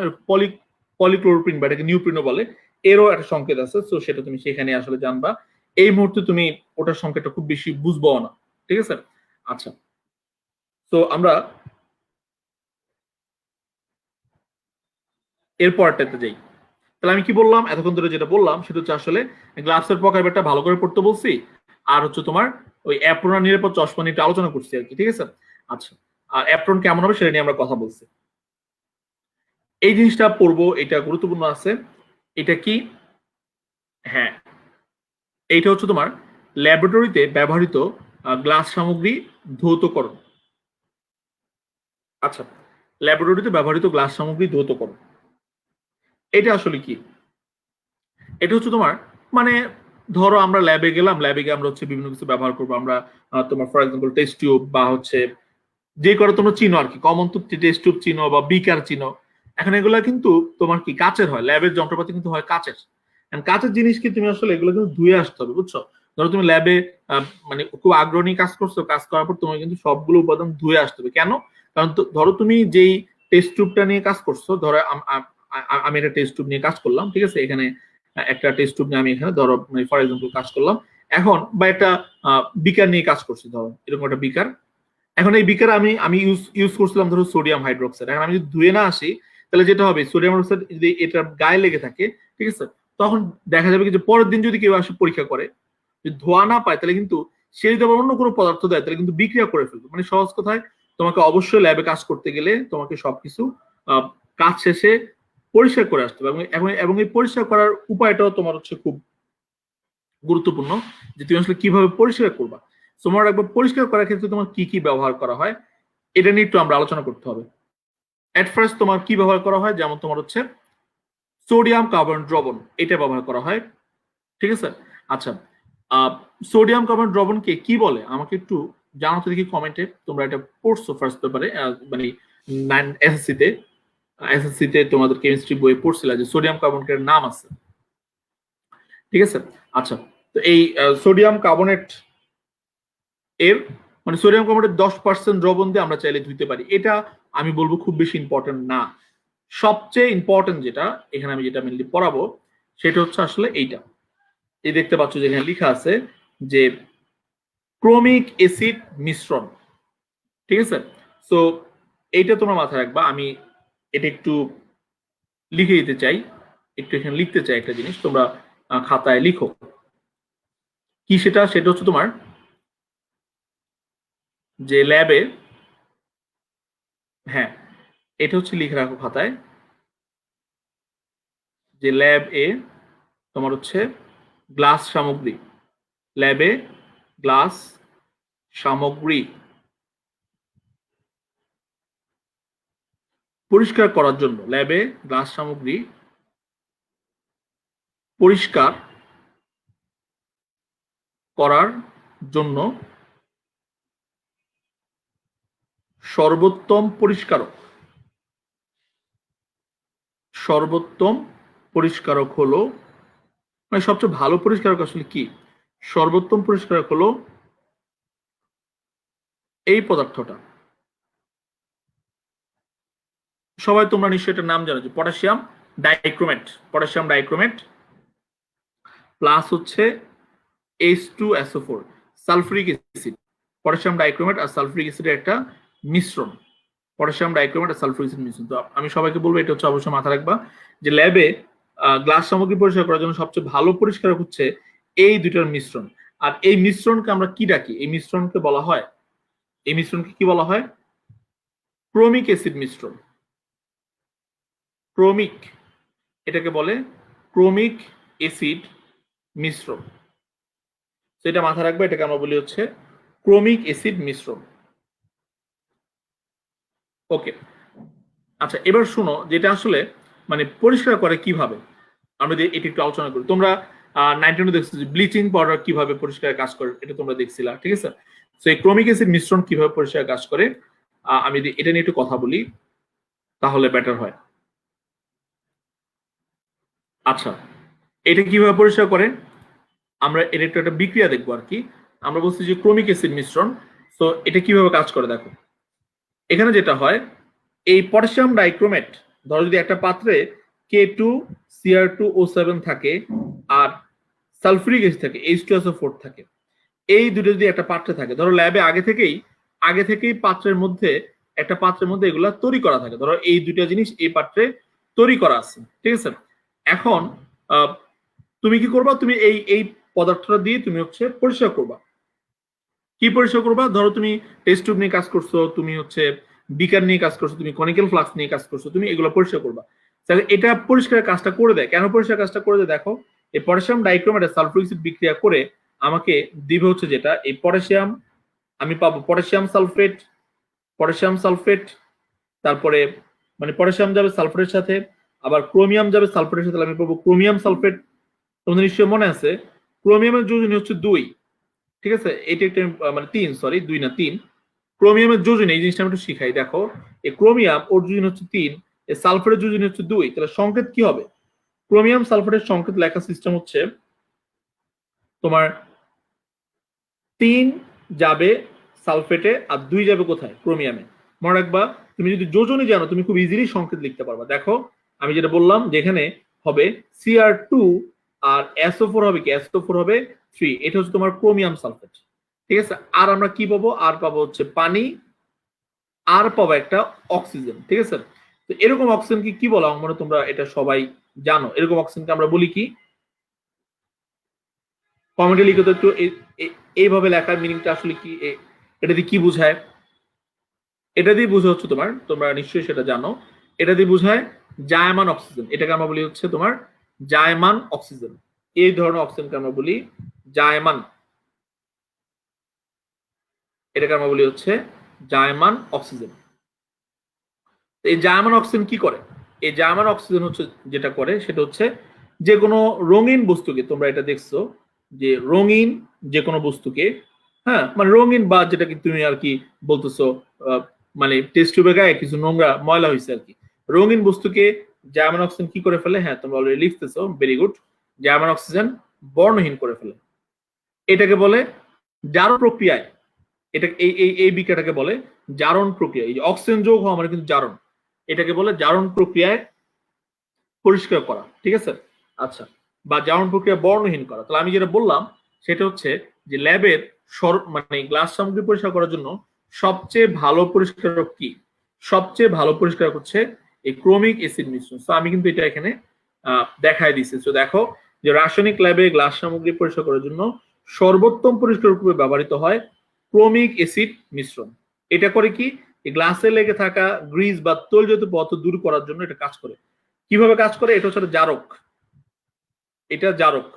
পলিক্লোরোপ্রিন বা এটাকে নিউপ্রিনও বলে, এরও একটা সংকেত আছে, তো সেটা তুমি সেখানে আসলে জানবা। এই মুহূর্তে তুমি ওটার সংকেতটা খুব বেশি বুঝবো না, ঠিক আছে। আচ্ছা, তো আমরা এর পরটাতে যাই। তাহলে আমি কি বললাম এতক্ষণ ধরে, যেটা বললাম সেটা হচ্ছে আসলে গ্লাভসের প্রকারভেদটা ভালো করে পড়তে বলছি, আর হচ্ছে তোমার ওই অ্যাপ্রন আর নিরাপদ চশমা নিয়ে আলোচনা করছি আর কি, ঠিক আছে। আচ্ছা, আর অ্যাপ্রন কেমন হবে সেটা নিয়ে আমরা কথা বলছি। এই জিনিসটা পড়বো, এটা গুরুত্বপূর্ণ আছে। এটা কি, হ্যাঁ, এইটা হচ্ছে তোমার ল্যাবরেটরিতে ব্যবহৃত গ্লাস সামগ্রী ধৌতকরণ। আচ্ছা, ল্যাবরেটরিতে ব্যবহৃত গ্লাস সামগ্রী ধৌতকরণ, এটা আসলে কি? এটা হচ্ছে তোমার মানে ধরো আমরা ল্যাবে গেলাম, ল্যাবে গিয়ে আমরা হচ্ছে বিভিন্ন কিছু ব্যবহার করবো আমরা। তোমার ফর এক্সাম্পল টেস্ট টিউব বা হচ্ছে যে করে তোমরা চিনো আর কি, কমন তো টেস্ট টিউব চিনো বা বিকার চিনো। এখন এগুলা কিন্তু তোমার কি কাচের হয়, ল্যাবের যন্ত্রপাতি কিন্তু হয় কাচের। And কাচের জিনিস কি তুমি আসলে এগুলো কিন্তু ধুয়ে আসতে হবে, বুঝছো? ধরো তুমি ল্যাবে মানে খুব আগ্রহ নিয়ে কাজ করছো, কাজ করার পর তোমার কিন্তু সবগুলো উপাদান ধুয়ে আসতে হবে। কেন? কারণ ধরো তুমি যেই টেস্ট টিউবটা নিয়ে কাজ করছো, ধরো আমি একটা টেস্ট টিউব নিয়ে কাজ করলাম, ঠিক আছে? এখানে একটা টেস্ট টিউব নিয়ে আমি এখানে ধরো ফর এক্সাম্পল কাজ করলাম। এখন বা একটা বিকার নিয়ে কাজ করছি, ধরো এরকম একটা বিকার। এখন এই বিকার আমি আমি ইউজ ইউজ করছিলাম ধরো সোডিয়াম হাইড্রোক্সাইড। এখন আমি যদি ধুয়ে না আসি, তাহলে যেটা হবে সোডিয়াম হাইড্রোক্সাইড যদি এটা গায়ে লেগে থাকে, ঠিক আছে, তখন দেখা যাবে কি যে পরের দিন যদি কেউ আসে পরীক্ষা করে, যদি ধোয়া না পায়, তাহলে কিন্তু সে যদি আবার অন্য কোনো পদার্থ দেয়, তাহলে কিন্তু বিক্রিয়া করে ফেলবে। মানে সহজ কথায় তোমাকে অবশ্যই ল্যাবে কাজ করতে গেলে তোমাকে সবকিছু আহ, কাজ শেষে পরিষ্কার করে আসতে হবে। এবং এই পরিষ্কার করার উপায়টাও তোমার হচ্ছে খুব গুরুত্বপূর্ণ, যে তুমি আসলে কিভাবে পরিষ্কার করবা। তোমার একবার পরিষ্কার করার ক্ষেত্রে তোমার কি কি ব্যবহার করা হয় এটা নিয়ে একটু আমরা আলোচনা করতে হবে। এট ফার্স্ট তোমার কি ব্যবহার করা হয়, যেমন তোমার হচ্ছে সোডিয়াম কার্বন দ্রবণ, এটা ব্যবহার করা হয়, ঠিক আছে? আচ্ছা, সোডিয়াম কার্বন দ্রবণকে কি বলে আমাকে একটু জানাতে দেখি কমেন্টে। তোমরা এটা পড়ছো ফার্স্ট পেপারে, মানে এসএসসি তে তোমাদের কেমিস্ট্রি বইয়ে পড়ছিল যে সোডিয়াম কার্বনের নাম আছে, ঠিক আছে? আচ্ছা, তো এই সোডিয়াম কার্বনেট এর মানে সোডিয়াম কার্বনেট 10% দ্রবণ দিয়ে আমরা চাইলে ধুইতে পারি। এটা আমি বলবো খুব বেশি ইম্পর্টেন্ট না। সবচেয়ে ইম্পর্টেন্ট যেটা এখানে আমি যেটা মেনলি পড়াবো, সেটা হচ্ছে আসলে এইটা। এই দেখতে পাচ্ছ যে এখানে লেখা আছে যে ক্রোমিক অ্যাসিড মিশ্রণ, ঠিক আছে? সো এইটা তোমরা মাথায় রাখবা। আমি এটা একটু লিখে দিতে চাই, একটু এখানে লিখতে চাই একটা জিনিস, তোমরা খাতায় লিখো কি সেটা। সেটা হচ্ছে তোমার যে ল্যাবে, হ্যাঁ এটা হচ্ছে লিখে রাখো খাতায়, যে ল্যাব এ তোমার হচ্ছে গ্লাস সামগ্রী, ল্যাবে গ্লাস সামগ্রী পরিষ্কার করার জন্য, ল্যাবে গ্লাস সামগ্রী পরিষ্কার করার জন্য সর্বোত্তম পরিষ্কারক, সর্বোত্তম পরিষ্কারক হলো মানে সবচেয়ে ভালো পরিষ্কারক আসলে কি, সর্বোত্তম পরিষ্কারক হলো এই পদার্থটা। সবাই তোমরা নিশ্চয়ই এটার নাম জানো, যে potassium dichromate. Potassium dichromate plus হচ্ছে H2SO4 sulphuric acid. Potassium dichromate আর সালফুরিক অ্যাসিডের একটা মিশ্রণ, পটাশিয়াম ডাইক্রোমেট আর সালফুরিক অ্যাসিড মিশ্রণ। তো আমি সবাইকে বলবো এটা হচ্ছে অবশ্যই মাথা রাখবা, যে ল্যাবে গ্লাস সামগ্রী পরিষ্কার করার জন্য সবচেয়ে ভালো পরিষ্কারক হচ্ছে এই দুইটার মিশ্রণ। আর এই মিশ্রণকে আমরা কি ডাকি? এই মিশ্রণকে বলা হয়, এই মিশ্রণকে কি বলা হয়? ক্রোমিক অ্যাসিড মিশ্রণ। ক্রোমিক, এটাকে বলে ক্রোমিক অ্যাসিড মিশ্রণ। সেটা মাথা রাখবে, এটাকে আমরা বলি হচ্ছে ক্রোমিক অ্যাসিড মিশ্রণ। ওকে, আচ্ছা এবার শুনো যেটা আসলে মানে পরিষ্কার করে কিভাবে, আমরা যদি এটি একটু আলোচনা করি। তোমরা 19 দেখছো যে ব্লিচিং পাউডার কিভাবে পরিষ্কার কাজ করে, এটা তোমরা দেখছিলা, ঠিক আছে? তো এই ক্রোমিক অ্যাসিড মিশ্রণ কিভাবে পরিষ্কার কাজ করে, আমি যদি এটা নিয়ে একটু কথা বলি তাহলে বেটার হয়। আচ্ছা, এটা কিভাবে পরিষ্কার করে, আমরা এর একটু একটা বিক্রিয়া দেখবো আর কি। আমরা বলছি যে ক্রোমিক অ্যাসিড মিশ্রণ, তো এটা কিভাবে কাজ করে দেখো। এখানে যেটা হয়, এই পটাশিয়াম ডাইক্রোমেট, ধরো যদি একটা পাত্রে K2Cr2O7 থাকে আর সালফুরিক অ্যাসিড থাকে H2SO4 থাকে, এই দুটো যদি একটা পাত্রে থাকে, ধরো ল্যাবে আগে থেকেই পাত্রের মধ্যে একটা পাত্রের মধ্যে এগুলা তৈরি করা থাকে, ধরো এই দুটো জিনিস এই পাত্রে তৈরি করা আছে, ঠিক আছে? এখন তুমি কি করবা, তুমি এই এই পদার্থটা দিয়ে তুমি হচ্ছে পরিষ্কার করবা। কি পরিষ্কার করবা? ধরো তুমি টেস্ট টিউব নিয়ে কাজ করছো, তুমি হচ্ছে বিকার নিয়ে কাজ করছো, তুমি কনিক্যাল ফ্লাস্ক নিয়ে কাজ করছো, তুমি এগুলো পরিষ্কার করবা। তাহলে এটা পরিষ্কার কাজটা করে দেয়। কেন পরিষ্কার কাজটা করে দেয় দেখো, এই পটাশিয়াম ডাইক্রোমেট আর সালফুরিক অ্যাসিড বিক্রিয়া করে আমাকে দিবে হচ্ছে যেটা এই পটাশিয়াম, আমি পাবো পটাশিয়াম সালফেট, পটাশিয়াম সালফেট, তারপরে মানে পটাশিয়াম যাবে সালফারের সাথে, আবার ক্রোমিয়াম যাবে সালফারের সাথে, আমি পাবো ক্রোমিয়াম সালফেট, তোমাদের নিশ্চয়ই মনে আছে ক্রোমিয়ামের যোজনী হচ্ছে 2, ঠিক আছে, এটা একটা মানে 3, সরি 2 না 3। ক্রোমিয়ামের যোজনী এই জিনিসটা আমি একটু শিখাই, দেখো এই ক্রোমিয়াম ওর যোজনী হচ্ছে 3, এই সালফারের যোজনী হচ্ছে 2, তাহলে সংকেত কি হবে? ক্রোমিয়াম সালফারের সংকেত লেখা সিস্টেম হচ্ছে তোমার 3 যাবে সালফেটে আর 2 যাবে কোথায়? ক্রোমিয়ামে। মনে রাখবা তুমি যদি যোজনী জানো তুমি খুব ইজিলি সংকেত লিখতে পারবা। দেখো আমি যেটা বললাম যেখানে হবে Cr2 আর SO4 হবে কি? SO4 হবে 3, এটা হচ্ছে তোমার ক্রোমিয়াম সালফেট, ঠিক আছে। আর আমরা কি পাবো? আর পাবো হচ্ছে পানি, আর পাবো একটা অক্সিজেন, ঠিক আছে। তো এরকম অক্সিজেনকে কি বলা? মানে তোমরা এটা সবাই জানো, এরকম অক্সিজেনকে আমরা বলি কি? কমেন্টে লিখে তো একটু এইভাবে লেখার মিনিংটা আসলে কি, এটা দিয়ে কি বোঝায়? এটা দিয়ে বোঝা হচ্ছে তোমার, তোমরা নিশ্চয়ই সেটা জানো, এটা দিয়ে বোঝায় জায়মান অক্সিজেন। এটাকে আমরা বলি হচ্ছে তোমার জায়মান অক্সিজেন। এই ধরনের অক্সিজেনকে আমরা বলি জায়মান, এটাকে আমরা বলি হচ্ছে জায়মান অক্সিজেন। এই জায়মান অক্সিজেন কি করে? এই জায়মান অক্সিজেন হচ্ছে যেটা করে সেটা হচ্ছে যে কোনো রঙিন বস্তুকে, তোমরা এটা দেখছো যে রঙিন যে কোনো বস্তুকে, হ্যাঁ মানে রঙিন বা যেটাকে তুমি আর কি বলতেছো মানে টেস্ট টিউবে গায়ে কিছু নোংরা ময়লা হয়েছে আর কি, রঙিন বস্তুকে জার্মান অক্সিজেন কি করে ফেলে? হ্যাঁ তোমরা অলরেডি লিখতেছো, ভেরি গুড। জার্মান অক্সিজেন বর্ণহীন করে ফেলে, এটাকে বলে জারণ প্রক্রিয়ায়। এটা এই বিক্রিয়াটাকে বলে জারণ প্রক্রিয়া। এই যে অক্সিজেন যোগ হওয়া মানে কিন্তু জারণ, এটাকে বলে জারণ প্রক্রিয়ায় পরিষ্কার করা, ঠিক আছে। আচ্ছা, বা জারণ প্রক্রিয়া বর্ণহীন করা। তাহলে আমি যেটা বললাম সেটা হচ্ছে যে ল্যাবের মানে গ্লাস সামগ্রী পরিষ্কার করার জন্য সবচেয়ে ভালো পরিষ্কারক কি? সবচেয়ে ভালো পরিষ্কারক হচ্ছে এই ক্রোমিক অ্যাসিড মিশ্রণ। তো আমি কিন্তু এটা এখানে দেখাই দিচ্ছি। তো দেখো যে রাসায়নিক ল্যাবে গ্লাস সামগ্রী পরিষ্কার করার জন্য সর্বোত্তম পরিষ্কারক রূপে ব্যবহৃত হয় ক্রোমিক অ্যাসিড মিশ্রণ। এটা করে কি? গ্লাসে লেগে থাকা গ্রিজ বা তৈলজাত পদার্থ দূর করার জন্য এটা কাজ করে। কিভাবে কাজ করে? এটা হচ্ছে জারক, এটা জারক।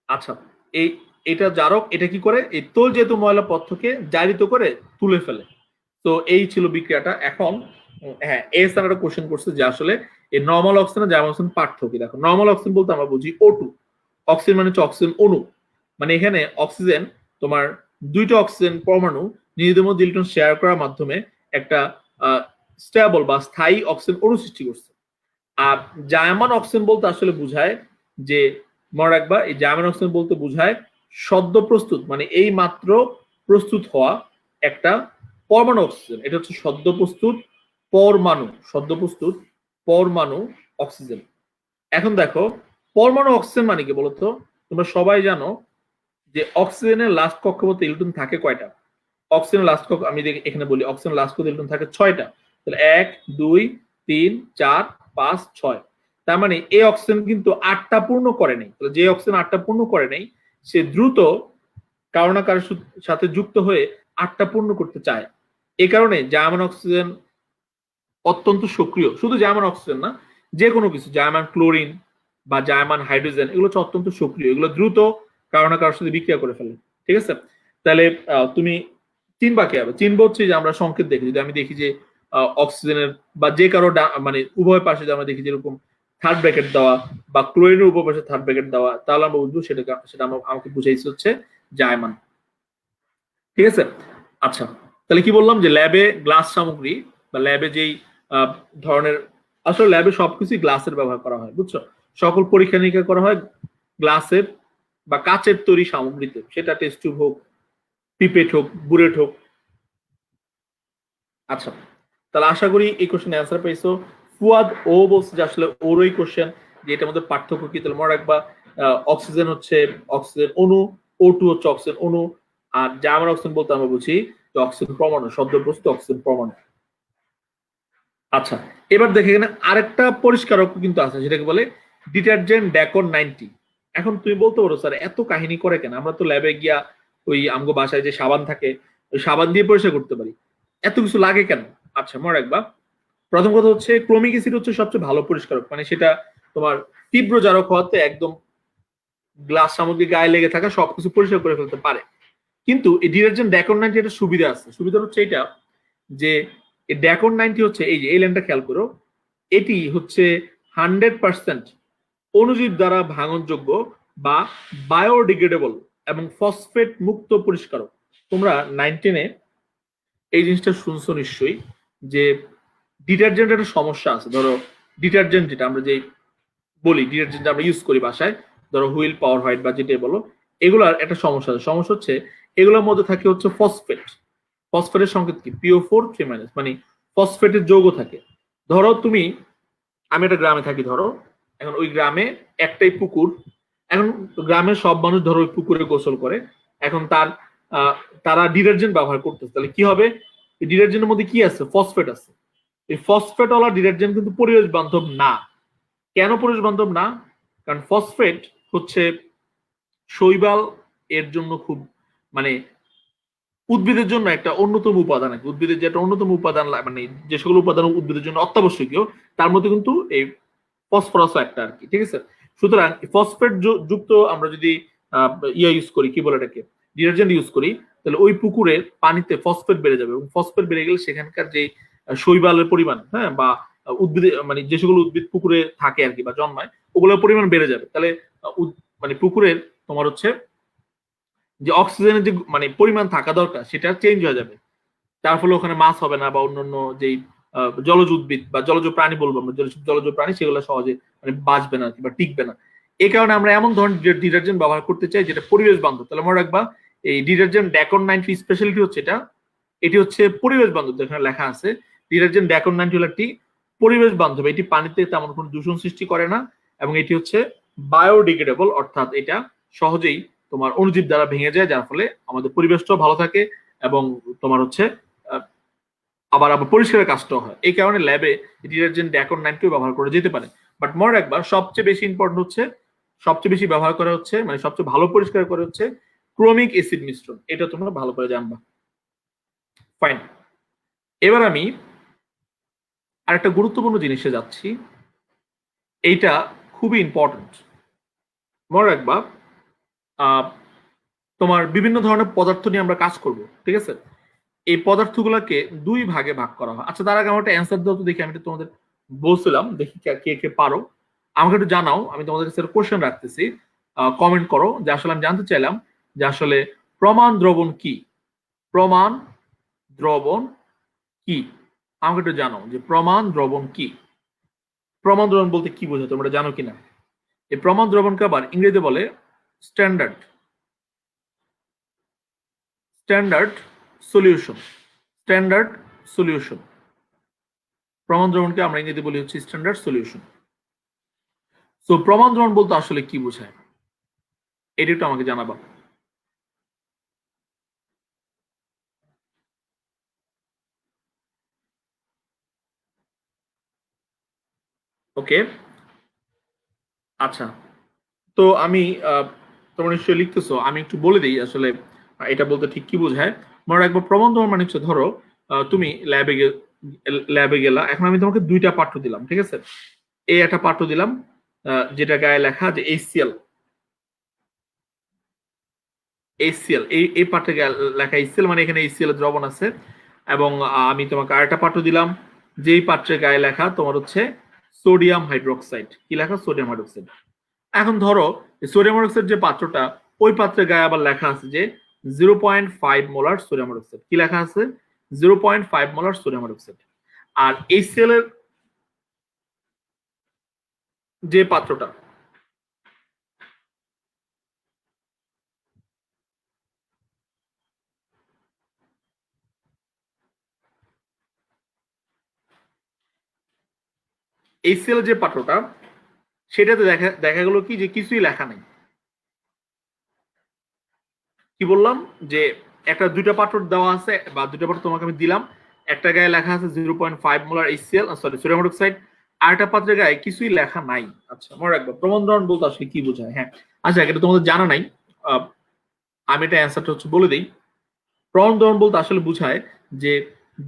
আচ্ছা, এই এটা জারক, এটা কি করে? এই তৈল যেহেতু ময়লা পদার্থকে জারিত করে তুলে ফেলে। তো এই ছিল বিক্রিয়াটা। এখন হ্যাঁ, এস আর একটা কোশ্চেন করছে যে আসলে এই নরমাল অক্সিজেন আর জার্মান অক্সিজেন পার্থক্য কি। দেখো নরমাল অক্সিজেন বলতে আমরা বুঝি O2, অক্সিজেন মানে হচ্ছে অক্সিজেন অণু। মানে এখানে অক্সিজেন তোমার দুইটা অক্সিজেন পরমাণু নিজেদের মধ্যে ইলেকট্রন শেয়ার করার মাধ্যমে একটা স্টেবল বা স্থায়ী অক্সিজেন অণু সৃষ্টি করছে। আর জার্মান অক্সিজেন বলতে আসলে বুঝায় যে, মনে রাখবা এই জার্মান অক্সিজেন বলতে বুঝায় সদ্য প্রস্তুত, মানে এই মাত্র প্রস্তুত হওয়া একটা পরমাণু অক্সিজেন। এটা হচ্ছে সদ্য প্রস্তুত পরমাণু, সদ্য প্রস্তুত পরমাণু অক্সিজেন। এখন দেখো পরমাণু অক্সিজেন মানে কি বলতো? তোমরা সবাই জানো যে অক্সিজেনের লাস্ট কক্ষপথে ইলেকট্রন থাকে কয়টা? অক্সিজেনের লাস্ট কক্ষ আমি এখানে বলি, অক্সিজেন লাস্ট কক্ষপথে ইলেকট্রন থাকে 6টা। তাহলে 1 2 3 4 5 6। তার মানে এই অক্সিজেন কিন্তু 8টা পূর্ণ করে নাই। তাহলে যে অক্সিজেন 8টা পূর্ণ করে নাই সে দ্রুত কারো না কারোর সাথে যুক্ত হয়ে 8টা পূর্ণ করতে চায়। এই কারণে জার্মান অক্সিজেন অত্যন্ত সক্রিয়। শুধু জার্মান অক্সিজেন না, যে কোনো কিছু, জার্মান ক্লোরিন বা জার্মান হাইড্রোজেন, এগুলো হচ্ছে অত্যন্ত সক্রিয়, এগুলো দ্রুত কারো না কারোর সাথে বিক্রিয়া করে ফেলে, ঠিক আছে। তাহলে তুমি চিনবা কি হবে? চিনবো হচ্ছে যে আমরা সংকেত দেখি, যদি আমি দেখি যে অক্সিজেনের বা যে কারো মানে উভয় পাশে যে আমরা দেখি যেরকম থার্ড ব্র্যাকেট দেওয়া বা ক্লোরিনের উভয় পাশে থার্ড ব্র্যাকেট দেওয়া, তাহলে আমরা বুঝবো সেটা সেটা আমাকে বুঝাইছে হচ্ছে জার্মান, ঠিক আছে। আচ্ছা, তাহলে কি বললাম যে ল্যাবে গ্লাস সামগ্রী বা ল্যাবে যেই ধরনের, আসলে ল্যাবে সবকিছুই গ্লাসের ব্যবহার করা হয়, বুঝছো। সকল পরীক্ষা নিরীক্ষা করা হয় গ্লাসের বা কাচের তৈরি সামগ্রীতে, সেটা টেস্ট টিউব হোক, পিপেট হোক, বুলেট হোক। আচ্ছা, তাহলে আশা করি এই কোশ্চেন অ্যান্সার পাইছো। ফুয়াদ ও বলছে যে আসলে ওরই কোশ্চেন যে এটার মধ্যে পার্থক্য কি। তাহলে মনে রাখবা অক্সিজেন হচ্ছে অক্সিজেন অণু, O2 হচ্ছে অক্সিজেন অণু, আর জার্মান অক্সিজেন বলতে আমরা বুঝি যে অক্সিজেন পরমাণু, সদ্য প্রস্তুত অক্সিজেন পরমাণু। আচ্ছা, এবার দেখে এখানে আরেকটা পরিষ্কারক কিন্তু আছে, সেটাকে বলে ডিটারজেন্ট ড্যাকন 90। এখন তুমি বলতে পারো স্যার এত কাহিনী করে কেন? আমরা তো ল্যাবে গিয়া ওই আমগো বাসায় যে সাবান থাকে ওই সাবান দিয়ে পরিষ্কার করতে পারি, এত কিছু লাগে কেন? আচ্ছা, মনে রাখবা প্রথম কথা হচ্ছে ক্রোমিক অ্যাসিড হচ্ছে সবচেয়ে ভালো পরিষ্কারক, মানে সেটা তোমার তীব্র জারক হওয়াতে একদম গ্লাস সামগ্রী গায়ে লেগে থাকা সবকিছু পরিষ্কার করে ফেলতে পারে। কিন্তু এই ডিটারজেন্ট ড্যাকন 90 একটা সুবিধা আছে, সুবিধা হচ্ছে এটা যে ড্যাকন 90 হচ্ছে এই যে এই লাইনটা খেয়াল করো, এটি হচ্ছে 100% অণুজীব দ্বারা ভাঙনযোগ্য বা বায়োডিগ্রেডেবল এবং ফসফেট মুক্ত পরিষ্কারক। তোমরা 9-10-এ এই জিনিসটা শুনছো নিশ্চয়ই যে ডিটারজেন্টের একটা সমস্যা আছে। ধরো ডিটারজেন্ট যেটা আমরা যে বলি, ডিটারজেন্ট আমরা ইউজ করি বাসায়, ধরো হুইল, পাওয়ার হোয়াইট বা যেটাই বলো, এগুলার একটা সমস্যা আছে। সমস্যা হচ্ছে এগুলোর মধ্যে থাকে হচ্ছে ফসফেট। ফসফেটের সংকেত কি? PO4 3- মানে ফসফেটের যৌগ থাকে। ধরো তুমি, আমি একটা গ্রামে থাকি ধরো, এখন ওই গ্রামে একটাই পুকুর। এখন গ্রামের সব মানুষ ধরো ওই পুকুরে গোসল করে। এখন তারা ডিটারজেন্ট ব্যবহার করতেছে, তাহলে কি হবে? এই ডিটারজেন্টের মধ্যে কি আছে? ফসফেট আছে। এই ফসফেট ওয়ালা ডিটারজেন্ট কিন্তু পরিবেশ বান্ধব না। কেন পরিবেশ বান্ধব না? কারণ ফসফেট হচ্ছে শৈবাল এর জন্য খুব, মানে উদ্ভিদের জন্য একটা অন্যতম উপাদান। উদ্ভিদের যে একটা অন্যতম উপাদান, মানে যে সকল উপাদান উদ্ভিদের জন্য অত্যাবশ্যকীয়, তার মধ্যে কিন্তু এই ফসফরাস একটা আর কি। ঠিক আছে? সুতরাং ফসফেট যুক্ত আমরা যদি ইয়া ইউজ করি, কি বলে এটাকে, ডিটারজেন্ট ইউজ করি, তাহলে ওই পুকুরের পানিতে ফসফেট বেড়ে যাবে, এবং ফসফেট বেড়ে গেলে সেখানকার যে শৈবালের পরিমাণ, হ্যাঁ, বা উদ্ভিদ, মানে যে সকল উদ্ভিদ পুকুরে থাকে আর কি বা জন্মায়, ওগুলোর পরিমাণ বেড়ে যাবে। তাহলে মানে পুকুরের তোমার হচ্ছে যে অক্সিজেনের যে মানে পরিমাণ থাকা দরকার সেটা চেঞ্জ হয়ে যাবে। তার ফলে ওখানে মাছ হবে না, বা অন্যান্য যেই জলজ উদ্ভিদ বা জলজ প্রাণী বলবো আমরা, জলজ প্রাণী, সেগুলো সহজে মানে বাঁচবে না বা টিকবে না। এই কারণে আমরা এমন ধরনের ডিটারজেন্ট ব্যবহার করতে চাই যেটা পরিবেশ বান্ধব। তাহলে মনে রাখবা, এই ডিটারজেন্ট ড্যাকন 90 স্পেশালিটি হচ্ছে এটি হচ্ছে পরিবেশ বান্ধব। এখানে লেখা আছে ডিটারজেন্ট ড্যাকন 90 হল একটি পরিবেশ বান্ধব। এটি পানিতে তেমন কোনো দূষণ সৃষ্টি করে না, এবং এটি হচ্ছে বায়োডিগ্রেডেবল, অর্থাৎ এটা সহজেই তোমার অণুজীব দ্বারা ভেঙে যায়, যার ফলে আমাদের পরিবেশটাও ভালো থাকে এবং তোমার হচ্ছে আবার পরিষ্কারের কাজটাও হয়। এই কারণে ল্যাবে ডিটারজেন্ট ড্যাকন 90 ব্যবহার করা যেতে পারে। বাট মনে রাখবা, সবচেয়ে বেশি ইম্পর্টেন্ট হচ্ছে, সবচেয়ে বেশি ব্যবহার করা হচ্ছে, মানে সবচেয়ে ভালো পরিষ্কার করা হচ্ছে ক্রোমিক অ্যাসিড মিশ্রণ। এটা তোমরা ভালো করে জানবা। ফাইন, এবার আমি আরেকটা গুরুত্বপূর্ণ জিনিসে যাচ্ছি। এইটা খুবই ইম্পর্টেন্ট, মনে রাখবা। তোমার বিভিন্ন ধরনের পদার্থ নিয়ে আমরা কাজ করব, ঠিক আছে? এই পদার্থগুলোকে দুই ভাগে ভাগ করা হয়। আচ্ছা, তার আগে আমার একটা অ্যান্সার দাও তো দেখি। আমি তোমাদের বলছিলাম, দেখি কে কে পারো, আমাকে একটু জানাও। আমি তোমাদের কাছে কোশ্চেন রাখতেছি, কমেন্ট করো। যে আসলে আমি জানতে চাইলাম যে আসলে প্রমাণ দ্রবণ কি? প্রমাণ দ্রবণ কি? আমাকে একটু জানাও যে প্রমাণ দ্রবণ কি। প্রমাণ দ্রবণ বলতে কি বোঝায়, তোমরা জানো কিনা? এই প্রমাণ দ্রবণকে আবার ইংরেজিতে বলে standard standard solution. Standard solution. প্রমাণ দ্রবণকে আমরা ইংরেজিতে বলি হচ্ছে স্ট্যান্ডার্ড সলিউশন। তো প্রমাণ দ্রবণ বলতে আসলে কি বোঝায়, এটা একটু আমাকে জানাবা। ওকে, আচ্ছা। তো আমি তোমরা নিশ্চয়ই লিখতেছো, আমি একটু বলে দিই আসলে এটা বলতে ঠিক কি বোঝায়। মনে রাখবো, প্রমাণ দ্রবণ মানে হচ্ছে, ধরো তুমি ল্যাবে গেলা। এখন আমি তোমাকে দুইটা পাঠ্য দিলাম, ঠিক আছে? এই একটা পাঠ্য দিলাম যেটা গায়ে লেখা যে HCl। HCl, এই পাঠ্যে লেখা HCl, মানে এখানে HCl এর দ্রবণ আছে। এবং আমি তোমাকে আরেকটা পাঠ্য দিলাম, যেই পাত্রের গায়ে লেখা তোমার হচ্ছে সোডিয়াম হাইড্রোক্সাইড। কি লেখা? Sodium hydroxide. এখন ধরো সোডিয়াম হাইড্রোক্সাইড যে পাত্রটা, ওই পাত্রের গায়ে আবার লেখা আছে যে 0.5 মোলার সোডিয়াম হাইড্রোক্সাইড। কি লেখা আছে? 0.5 মোলার সোডিয়াম হাইড্রোক্সাইড। আর HCl এর যে পাত্রটা, HCl যে পাত্রটা, সেটাতে দেখা গেল কি যে কিছুই লেখা নেই। কি বললাম যে একটা দুইটা পাত্র দেওয়া আছে, বা দুইটা পাত্র তোমাকে আমি দিলাম। একটা গায়ে লেখা আছে 0.5 molar HCl, sorry, sodium hydroxide. আর একটা পাত্রের গায়ে কিছুই লেখা নাই। আচ্ছা, মনে রাখবো প্রমাণ দ্রবণ বলতে আসলে কি বোঝায়। হ্যাঁ, আচ্ছা, এটা তোমাদের জানা নাই। আমি এটা অ্যান্সারটা হচ্ছে বলে দিই। প্রমাণ দ্রবণ বলতে আসলে বোঝায় যে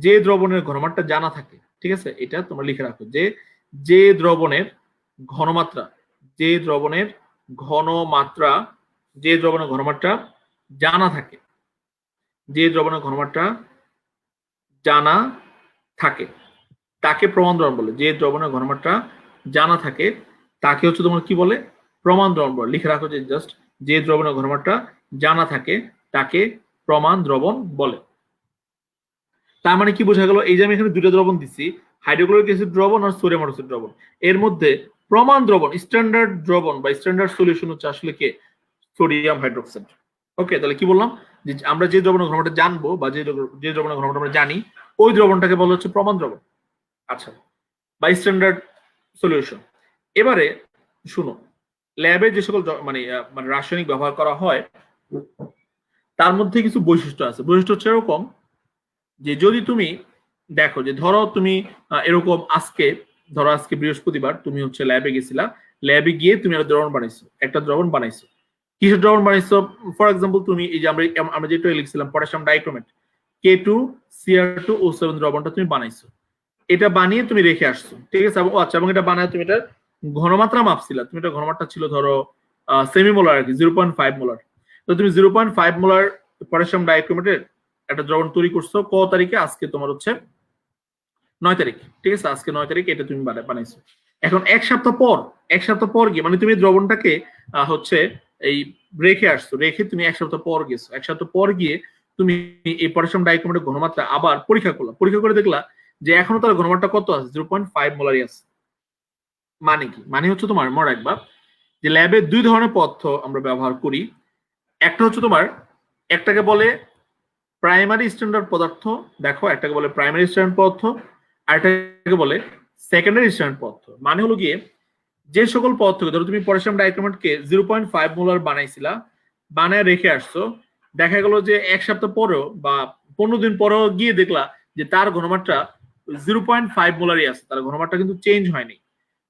যে দ্রবণের ঘনমাত্রা জানা থাকে, ঠিক আছে? এটা তোমরা লিখে রাখো যে যে দ্রবণের ঘনমাত্রা, যে দ্রবণের ঘনমাত্রা, যে দ্রবণের ঘনমাত্রা জানা থাকে, যে দ্রবণের ঘনমাত্রা জানা থাকে, তাকে প্রমাণ দ্রবণ বলে। যে দ্রবণের ঘনমাত্রা জানা থাকে তাকে হচ্ছে তোমার কি বলে, প্রমাণ দ্রবণ বলে। লিখে রাখো যে জাস্ট যে দ্রবণের ঘনমাত্রা জানা থাকে তাকে প্রমাণ দ্রবণ বলে। তার মানে কি বোঝা গেল, এই যে আমি এখানে দুটো দ্রবণ দিচ্ছি, হাইড্রোক্লোরিক অ্যাসিড দ্রবণ আর সোডিয়াম হাইড্রোক্সাইড দ্রবণ, এর মধ্যে প্রমাণ দ্রবণ স্ট্যান্ডার্ড দ্রবণ বা স্ট্যান্ডার্ড সলিউশন হচ্ছে আসলে কে, সোডিয়াম হাইড্রোক্সাইড। ওকে, তাহলে কি বললাম, যে আমরা যে দ্রবণের ঘনমাত্রা জানবো বা যে দ্রবণের ঘনমাত্রা আমরা জানি ওই দ্রবণটাকে বলা হচ্ছে প্রমাণ দ্রবণ। আচ্ছা, বা স্ট্যান্ডার্ড সলিউশন। এবারে শুনো, ল্যাবে যে সকল মানে মানে রাসায়নিক ব্যবহার করা হয় তার মধ্যে কিছু বৈশিষ্ট্য আছে। বৈশিষ্ট্য হচ্ছে এরকম যে যদি তুমি দেখো যে ধরো তুমি এরকম ধরো আজকে বৃহস্পতিবার, তুমি হচ্ছে ল্যাবে গেছিলা, ল্যাবে গিয়ে তুমি একটা দ্রবণ বানাইছো। কিসের দ্রবণ বানাইছো? ফর এক্সাম্পল তুমি এই যে আমরা যেটা লিখছিলাম পটাশিয়াম ডাইক্রোমেট K2Cr2O7 দ্রবণটা তুমি বানাইছো। এটা বানিয়ে তুমি রেখে আসছো, ঠিক আছে। আচ্ছা, এবং এটা বানায় তুমি এটা ঘনমাত্রা মাপছিলা, তুমি এটা ঘনমাত্রা ছিল ধরো সেমিমোলার আর কি, 0.5 মোলার। তো তুমি 0.5 মোলার পটাশিয়াম ডাইক্রোমেটের একটা দ্রবণ তৈরি করছো ক তারিখে? আজকে তোমার হচ্ছে 9 তারিখ, ঠিক আছে। আজকে 9 তারিখ এটা তুমি বানাইছো। এখন এক সপ্তাহ পর গিয়ে মানে তুমি দ্রবণটাকে হচ্ছে এই রেখে আসছো, রেখে তুমি এক সপ্তাহ পর গেছো, এক সপ্তাহ পর গিয়ে তুমি এই পটাশিয়াম ডাইক্রোমেটের ঘনমাত্রা আবার পরীক্ষা করলা, পরীক্ষা করে দেখলা যে এখনো তার ঘনমাত্রা কত আছে, 0.5 মোলারই আছে। মানে কি, মানে হচ্ছে তোমার মনে রাখবা যে ল্যাবে দুই ধরনের পদার্থ আমরা ব্যবহার করি। একটা হচ্ছে তোমার, একটাকে বলে প্রাইমারি স্ট্যান্ডার্ড পদার্থ, দেখো একটাকে বলে প্রাইমারি স্ট্যান্ডার্ড পদার্থ, আর একটাকে বলে সেকেন্ডারি স্ট্যান্ডার্ড পদার্থ। মানে হলো গিয়ে যে সকল পদার্থকে ধরো তুমি পটাশিয়াম ডাইক্রোমেটকে 0.5 মোলার বানাইছিলা, বানায় রেখে আসছো, দেখা গেল যে এক সপ্তাহ পরেও বা 15 দিন পরেও গিয়ে দেখলা যে তার ঘনমাত্রা 0.5 মোলারই আছে, তার ঘনমাত্রা কিন্তু চেঞ্জ হয়নি।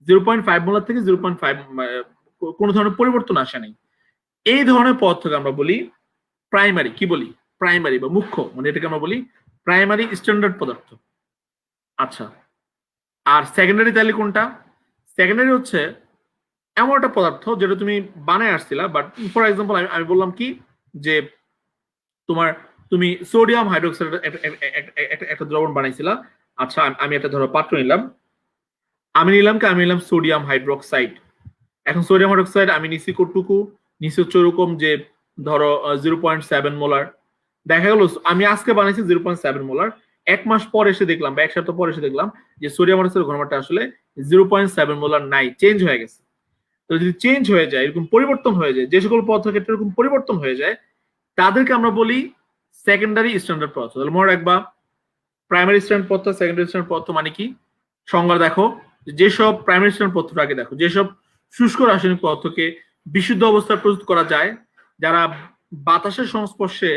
0.5 মোলার থেকে 0.5 কোনো ধরনের পরিবর্তন আসে নাই। এই ধরনের পদার্থকে আমরা বলি প্রাইমারি, কি বলি, প্রাইমারি বা মুখ্য, মানে এটাকে আমরা বলি প্রাইমারি স্ট্যান্ডার্ড পদার্থ। আচ্ছা, আর সেকেন্ডারি তাহলে কোনটা? সেকেন্ডারি হচ্ছে এমন একটা পদার্থ যেটা তুমি বানায় আসছিলা, বাট ফর এক্সাম্পল আমি বললাম কি যে তুমি সোডিয়াম হাইড্রোক্সাইড একটা দ্রবণ বানাইছিলা। আচ্ছা, আমি একটা ধরো পাত্র নিলাম, আমি নিলাম সোডিয়াম হাইড্রোক্সাইড। এখন সোডিয়াম হাইড্রোক্সাইড আমি নিছি কতটুকু, নিচে হচ্ছে ওরকম যে ধরো 0.7 মোলার। দেখা গেল আমি আজকে বানাইছি 0.7 মোলার, এক মাস পর এসে দেখলাম বা এক সপ্তাহ পর এসে দেখলাম যে সোডিয়াম হাইড্রোক্সাইডের ঘনমাত্রা আসলে 0.7 মোলার নাই, চেঞ্জ হয়ে গেছে। তো যদি চেঞ্জ হয়ে যায়, এরকম পরিবর্তন হয়ে যায়, যে সকল পদার্থের ক্ষেত্রে এরকম পরিবর্তন হয়ে যায় তাদেরকে আমরা বলি সেকেন্ডারি স্ট্যান্ডার্ড পদার্থ। তাহলে মনে রাখবা, প্রাইমারি স্ট্যান্ডার্ড পদার্থ, সেকেন্ডারি স্ট্যান্ডার্ড পদার্থ মানে কি? সংজ্ঞা দেখো, যেসব প্রাইমারি স্ট্যান্ডার্ড পদার্থটা আগে দেখো, যেসব শুষ্ক রাসায়নিক পদার্থকে বিশুদ্ধ অবস্থায় প্রস্তুত করা যায়, যারা বাতাসের সংস্পর্শে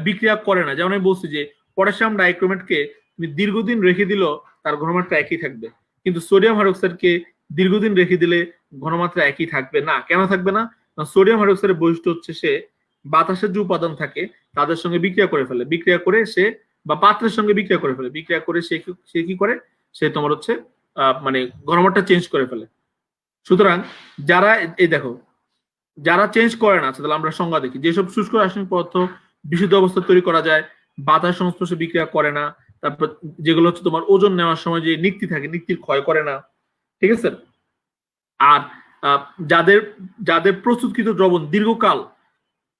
বিক্রিয়া করে না। যেমন আমি বলছি যে পটাশিয়াম ডাইক্রোমেটকে তুমি দীর্ঘদিন রেখে দিল তার ঘনমাত্রা একই থাকবে, কিন্তু সোডিয়াম হাইড্রোক্সাইডকে দীর্ঘদিন রেখে দিলে ঘনমাত্রা একই থাকবে না। কেন থাকবে না? সোডিয়াম হাইড্রোক্সাইডের বৈশিষ্ট্য হচ্ছে সে বাতাসের যে উপাদান থাকে তাদের সঙ্গে বিক্রিয়া করে ফেলে, বিক্রিয়া করে সে বা পাত্রের সঙ্গে বিক্রিয়া করে ফেলে, বিক্রিয়া করে সে কি করে, সে তোমার হচ্ছে মানে ঘনমাত্রা চেঞ্জ করে ফেলে। সুতরাং যারা এই দেখো, যারা চেঞ্জ করে না, তাহলে আমরা সংজ্ঞা দেখি, যেসব শুষ্ক রাসায়নিক পদার্থ বিশুদ্ধ অবস্থা তৈরি করা যায়, বাতাস সংস্পর্শে বিক্রিয়া করে না, তারপর যেগুলো হচ্ছে তোমার ওজন নেওয়ার সময় যে নিক্তি থাকে, নিক্তির ক্ষয় করে না, ঠিক আছে। আর যাদের যাদের প্রস্তুতকৃত দ্রবণ দীর্ঘকাল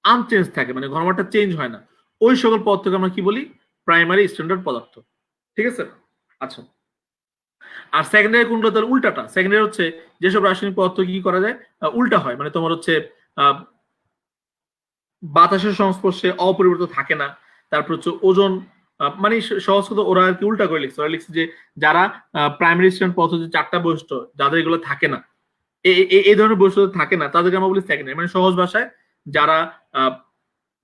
আনচেঞ্জ থাকে, মানে ঘনমাত্রা চেঞ্জ হয় না, ওই সকল পদার্থকে আমরা কি বলি, প্রাইমারি স্ট্যান্ডার্ড পদার্থ, ঠিক আছে। আচ্ছা, আর সেকেন্ডারি কোনটা? তাহলে উল্টাটা। সেকেন্ডারি হচ্ছে যেসব রাসায়নিক পদার্থ কি করা যায়, উল্টা হয়, মানে তোমার হচ্ছে বাতাসের সংস্পর্শে অপরিবর্তিত থাকে না, তারপর হচ্ছে ওজন মানে সহজ কথা ওরা আর কি উল্টা করে লিখছে, ওরা লিখছে যে যারা প্রাইমারি স্ট্যান্ডার্ড পদার্থ যে চারটা বৈশিষ্ট্য যাদের এগুলো থাকে না, এই ধরনের বৈশিষ্ট্য থাকে না, তাদেরকে আমরা বলি সেকেন্ডারি। মানে সহজ ভাষায় যারা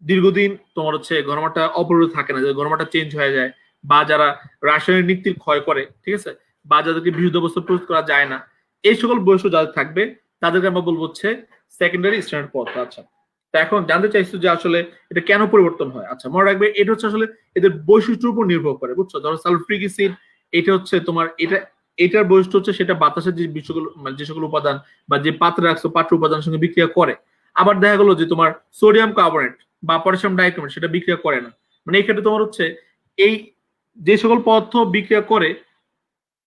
দীর্ঘদিন তোমার হচ্ছে ঘনমাত্রা অপরিবর্তিত থাকে না, যাদের ঘনমাত্রা চেঞ্জ হয়ে যায়, বা যারা রাসায়নিক নিক্তির ক্ষয় করে, ঠিক আছে, বা যাদেরকে বিশুদ্ধ অবস্থা প্রস্তুত করা যায় না, এই সকল বৈশিষ্ট্য যাদের থাকবে তাদেরকে আমরা বলবো হচ্ছে সেকেন্ডারি স্ট্যান্ডার্ড পদার্থ। আচ্ছা, তা এখন জানতে চাইছো যে আসলে এটা কেন পরিবর্তন হয়। আচ্ছা, মনে রাখবে এটা হচ্ছে আসলে এদের বৈশিষ্ট্যের উপর নির্ভর করে, বুঝছো। ধরো সালফ্রিক অ্যাসিড, এটা হচ্ছে তোমার এটার বৈশিষ্ট্য হচ্ছে সেটা বাতাসের যে বিষয়গুলো, মানে যে সকল উপাদান বা যে পাত্রে রাখছো পাত্র উপাদানের সঙ্গে বিক্রিয়া করে। আবার দেখা গেলো যে তোমার সোডিয়াম কার্বনেট বা পটাশিয়াম ডাইক্রোমেট সেটা বিক্রিয়া করে না। মানে এই ক্ষেত্রে তোমার হচ্ছে এই যে সকল পদার্থ বিক্রিয়া করে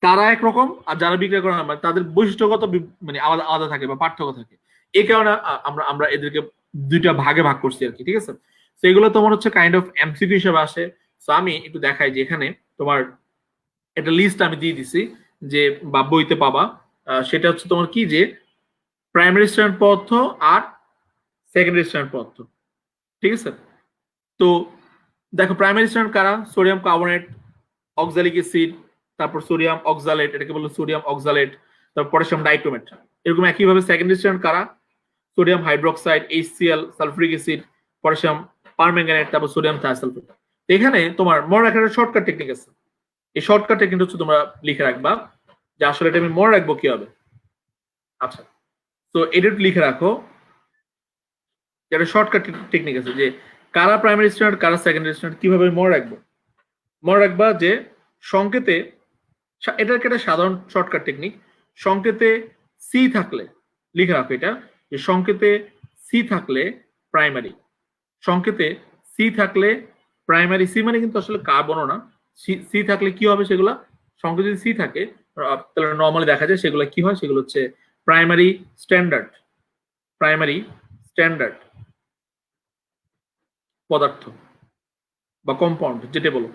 তারা একরকম আর যারা বিক্রয় করে না, তাদের বৈশিষ্ট্যগত মানে আলাদা আলাদা থাকে বা পার্থক্য থাকে। এই কারণে আমরা আমরা এদেরকে দুইটা ভাগে ভাগ করছি আর কি, ঠিক আছে। তো এগুলো তোমার হচ্ছে কাইন্ড অফ এমসিকিউ হিসেবে আসে। তো আমি একটু দেখাই যে এখানে তোমার একটা লিস্ট আমি দিয়ে দিছি যে বা বইতে পাবা। সেটা হচ্ছে তোমার কি যে প্রাইমারি স্ট্যান্ডার্ড পদার্থ আর সেকেন্ডারি স্ট্যান্ডার্ড পদার্থ, ঠিক আছে। তো দেখো প্রাইমারি স্ট্যান্ডার্ড কারা, সোডিয়াম কার্বনেট, অক্সালিক অ্যাসিড, তারপর সোডিয়াম অক্সালেট, এটাকে বলো সোডিয়াম অক্সালেট, তারপর পটাশিয়াম ডাইক্রোমেট। এরকম একইভাবে সেকেন্ডারি স্ট্যান্ডার্ড কারা, sodium hydroxide, HCl, sulphuric acid, potassium permanganate, তারপর সোডিয়াম থায়োসালফেট। এখানে তোমার মনে রাখার একটা শর্টকাট টেকনিক আছে। এই শর্টকাট টেকনিক হচ্ছে তোমরা লিখে রাখবা যে আসলে এটা আমি মনে রাখবো কি হবে। আচ্ছা, তো এটা একটু লিখে রাখো, একটা শর্টকাট টেকনিক আছে যে কারা প্রাইমারি স্ট্যান্ডার্ড কারা সেকেন্ডারি স্ট্যান্ডার্ড কিভাবে মনে রাখবো। মনে রাখবা যে সংকেতে, এটা একটা সাধারণ শর্টকাট টেকনিক, সংকেতে সি থাকলে লিখে রাখো এটা, যে সংকেতে সি থাকলে প্রাইমারি, সংকেতে সি থাকলে প্রাইমারি, সি মানে কিন্তু আসলে কার্বনও না, সি থাকলে কি হবে সেগুলা, সংকেতে যদি সি থাকে তাহলে নর্মালি দেখা যায় সেগুলো কি হয়, সেগুলো হচ্ছে প্রাইমারি স্ট্যান্ডার্ড, প্রাইমারি স্ট্যান্ডার্ড পদার্থ বা কম্পাউন্ড যেটা বলো।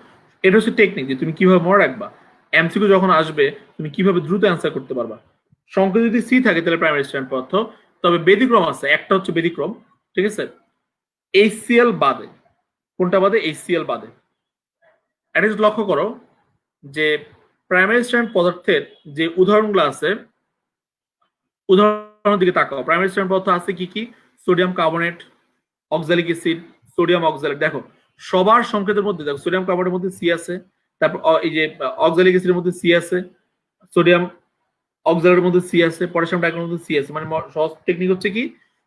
এটা হচ্ছে টেকনিক যে তুমি কিভাবে মনে রাখবা, এমসিকিউ যখন আসবে তুমি কিভাবে দ্রুত অ্যান্সার করতে পারবা। সংকেত যদি সি থাকে তাহলে প্রাইমারি স্ট্যান্ড পদার্থ, তবে ব্যতিক্রম আছে, একটা হচ্ছে ব্যতিক্রম, ঠিক আছে, HCl বাদে। কোনটা বাদে? HCl বাদে। এটা যদি লক্ষ্য করো যে প্রাইমারি স্ট্যান্ড পদার্থের যে উদাহরণগুলো আছে, উদাহরণের দিকে তাকাও। প্রাইমারি স্ট্যান্ড পদার্থ আছে কি কি, sodium carbonate, oxalic acid, sodium oxalate. দেখো সবার সংকেতের মধ্যে দেখো সোডিয়াম কার্বনের মধ্যে সি আছে, তারপর এই যে অক্সালিক অ্যাসিডের মধ্যে সি আছে, সোডিয়াম অক্সালেটের মধ্যে সি আছে, পটাশিয়াম ডাইক্রোমের মধ্যে সি আছে। মানে সহজ টেকনিক হচ্ছে কি,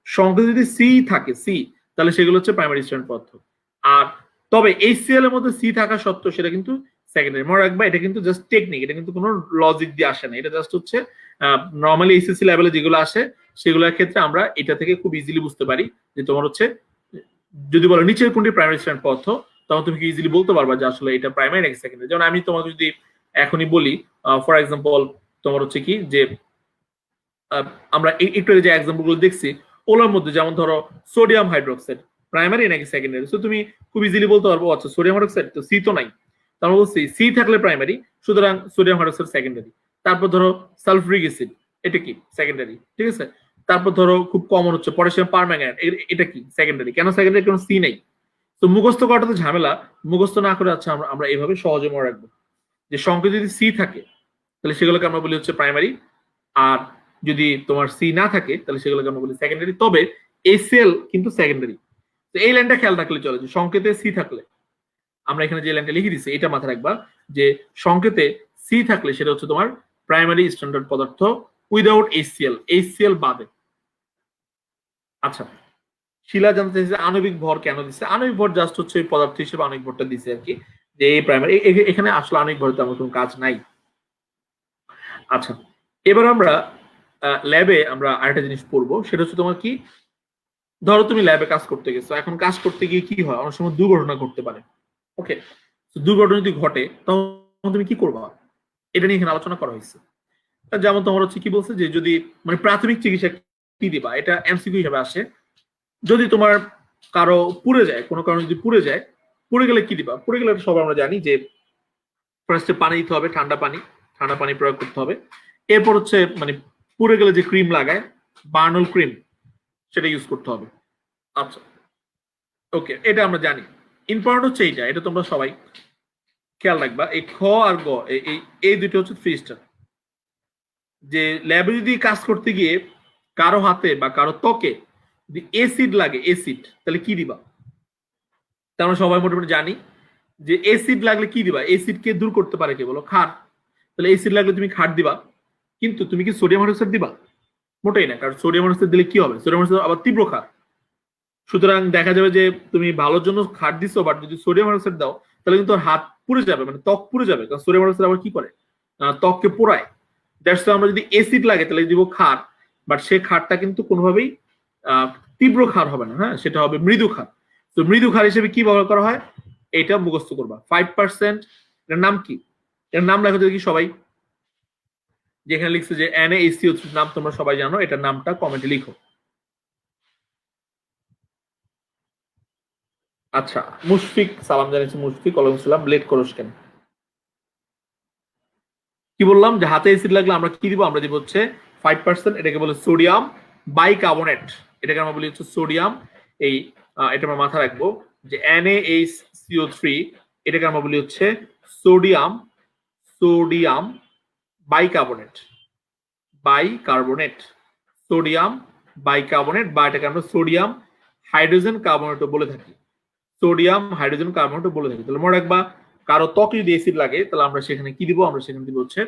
সংকেত যদি সি থাকে, সি, তাহলে সেগুলো হচ্ছে প্রাইমারি স্ট্যান্ড পদার্থ। আর তবে HCl এর মধ্যে সি থাকা সত্ত্বেও সেটা কিন্তু সেকেন্ডারি। মনে রাখবা এটা কিন্তু জাস্ট টেকনিক, এটা কিন্তু কোনো লজিক দিয়ে আসে না, এটা জাস্ট হচ্ছে নর্মালি এইচএসসি লেভেলে যেগুলো আসে সেগুলোর ক্ষেত্রে আমরা এটা থেকে খুব ইজিলি বুঝতে পারি যে তোমার হচ্ছে যদি বলো নিচের কোনটি প্রাইমারি স্ট্যান্ড পদার্থ, তখন তুমি কি ইজিলি বলতে পারবা যে আসলে এটা প্রাইমারি নাকি সেকেন্ডারি। যেমন আমি তোমাকে যদি এখনই বলি ফর এক্সাম্পল, তোমার হচ্ছে কি যে আমরা একটু যে এক্সাম্পল গুলো দেখছি ওগুলোর মধ্যে যেমন ধরো সোডিয়াম হাইড্রোক্সাইড প্রাইমারি নাকি সেকেন্ডারি, তো তুমি খুব ইজিলি বলতে পারবো আচ্ছা সোডিয়াম হাইড্রোক্সাইড তো সি তো নাই, তার বলছি সি থাকলে প্রাইমারি, সুতরাং সোডিয়াম হাইড্রোক্সাইড সেকেন্ডারি। তারপর ধরো সালফুরিক অ্যাসিড, এটা কি সেকেন্ডারি, ঠিক আছে। তারপর ধরো খুব কমন হচ্ছে পটাশিয়াম পারম্যাঙ্গানেট, এটা কি সেকেন্ডারি। কেন সেকেন্ডারি? কারণ সি নেই। তো মুখস্থ করাটা তো ঝামেলা, মুখস্থ না করে আচ্ছা আমরা এইভাবে সহজে মনে রাখবো যে সংকেত যদি সি থাকে তাহলে সেগুলোকে আমরা বলি হচ্ছে প্রাইমারি, আর যদি তোমার সি না থাকে তাহলে সেগুলোকে আমরা বলি সেকেন্ডারি। তবে HCl কিন্তু সেকেন্ডারি। তো এই লাইনটা খেয়াল রাখলে চলে যে সংকেতে সি থাকলে, আমরা এখানে যে লাইনটা লিখে দিচ্ছি এটা মাথায় রাখবা যে সংকেতে সি থাকলে সেটা হচ্ছে তোমার প্রাইমারি স্ট্যান্ডার্ড পদার্থ উইদাউট HCl বাদে। আচ্ছা, শিলা জানতে চাইছে আণবিক ভর কেন দিচ্ছে। আণবিক ভর জাস্ট হচ্ছে ওই পদার্থ হিসেবে আণবিক ভরটা দিচ্ছে আর কি, যে এই প্রাইমারি, এখানে আসলে আণবিক ভরের তেমন কোনো কাজ নাই। আচ্ছা, এবার আমরা ল্যাবে আমরা আরেকটা জিনিস পড়বো, সেটা হচ্ছে তোমার কি, ধরো তুমি ল্যাবে কাজ করতে গেছো, এখন কাজ করতে গিয়ে কি হয়, অনেক সময় দুর্ঘটনা ঘটতে পারে। ওকে, দুর্ঘটনা যদি ঘটে তখন তুমি কি করবা, এটা নিয়ে এখানে আলোচনা করা হয়েছে। যেমন তোমার হচ্ছে কি বলছে যে যদি মানে প্রাথমিক চিকিৎসা কি দিবা, এটা এমসিকিউ হিসেবে আসে। যদি তোমার কারো পুড়ে যায়, কোনো কারণে যদি পুড়ে যায়, পুড়ে গেলে কি দিবা। পুড়ে গেলে সবাই আমরা জানি যে ফার্স্টে পানি দিতে হবে, ঠান্ডা পানি প্রয়োগ করতে হবে। এরপর হচ্ছে মানে পুড়ে গেলে যে ক্রিম লাগায়, বার্নল ক্রিম, সেটা ইউজ করতে হবে। আচ্ছা, ওকে, এটা আমরা জানি। ইম্পর্টেন্ট হচ্ছে এটা তোমরা সবাই খেয়াল রাখবা। এই খ আর গ এই দুটো হচ্ছে 3 স্টার। যে ল্যাবে যদি কাজ করতে গিয়ে কারো হাতে বা কারো ত্বকে যদি এসিড লাগে, এসিড, তাহলে কি দিবা। তা আমরা সবাই মোটামুটি জানি যে এসিড লাগলে কি দিবা। এসিড কে দূর করতে পারে কে বলো? খার। তাহলে এসিড লাগলে তুমি খার দিবা, কিন্তু তুমি কি সোডিয়াম হাইড্রোক্সাইড দিবা? মোটেই না, কারণ সোডিয়াম হাইড্রোক্সাইড দিলে কি হবে, সোডিয়াম হাইড্রোক্সাইড আবার তীব্র খার। সুতরাং দেখা যাবে যে তুমি ভালোর জন্য খার দিছো, বাট যদি সোডিয়াম হাইড্রোক্সাইড দাও তাহলে কিন্তু হাত পুড়ে যাবে, মানে ত্বক পুড়ে যাবে, কারণ সোডিয়াম হাইড্রোক্সাইড আবার কি করে, ত্বককে পোড়ায়। দ্যাটস আমরা যদি এসিড লাগে তাহলে দিব খার, বাট সেই খারটা কিন্তু কোনোভাবেই তীব্র খার হবে না, হ্যাঁ, সেটা হবে মৃদু খার। তো মৃদু খার হিসেবে কি ব্যবহার করা হয়, এটা মুখস্থ করবা। 5%, এর নাম কি, এর নাম লেখা যায় কি সবাই, যেখানে লিখছে যে NaHCO3 নাম তোমরা সবাই জানো, এটার নামটা কমেন্টে লিখো। আচ্ছা, মুশফিক সালাম জানিয়েছে। মুশফিক ওয়ালাইকুম সালাম। লেট করস কেন? কি বললাম যে হাতে অ্যাসিড লাগলে আমরা কি দিব? আমরা দিব হচ্ছে 5%, এটাকে বলে সোডিয়াম বাইকার্বনেট। এটাকে আমরা বলি হচ্ছে সোডিয়াম, এই এটা আমরা মাথায় রাখবো যে NaHCO3 এটাকে আমরা বলি হচ্ছে sodium sodium bicarbonate bicarbonate sodium bicarbonate, বা এটাকে আমরা সোডিয়াম হাইড্রোজেন কার্বনেটও বলে থাকি। সোডিয়াম হাইড্রোজেন কার্বনেটও বলে থাকি। তাহলে মনে রাখবা, কারো ত্বকে যদি অ্যাসিড লাগে তাহলে আমরা সেখানে কি দিব? আমরা সেখানে দিব হচ্ছে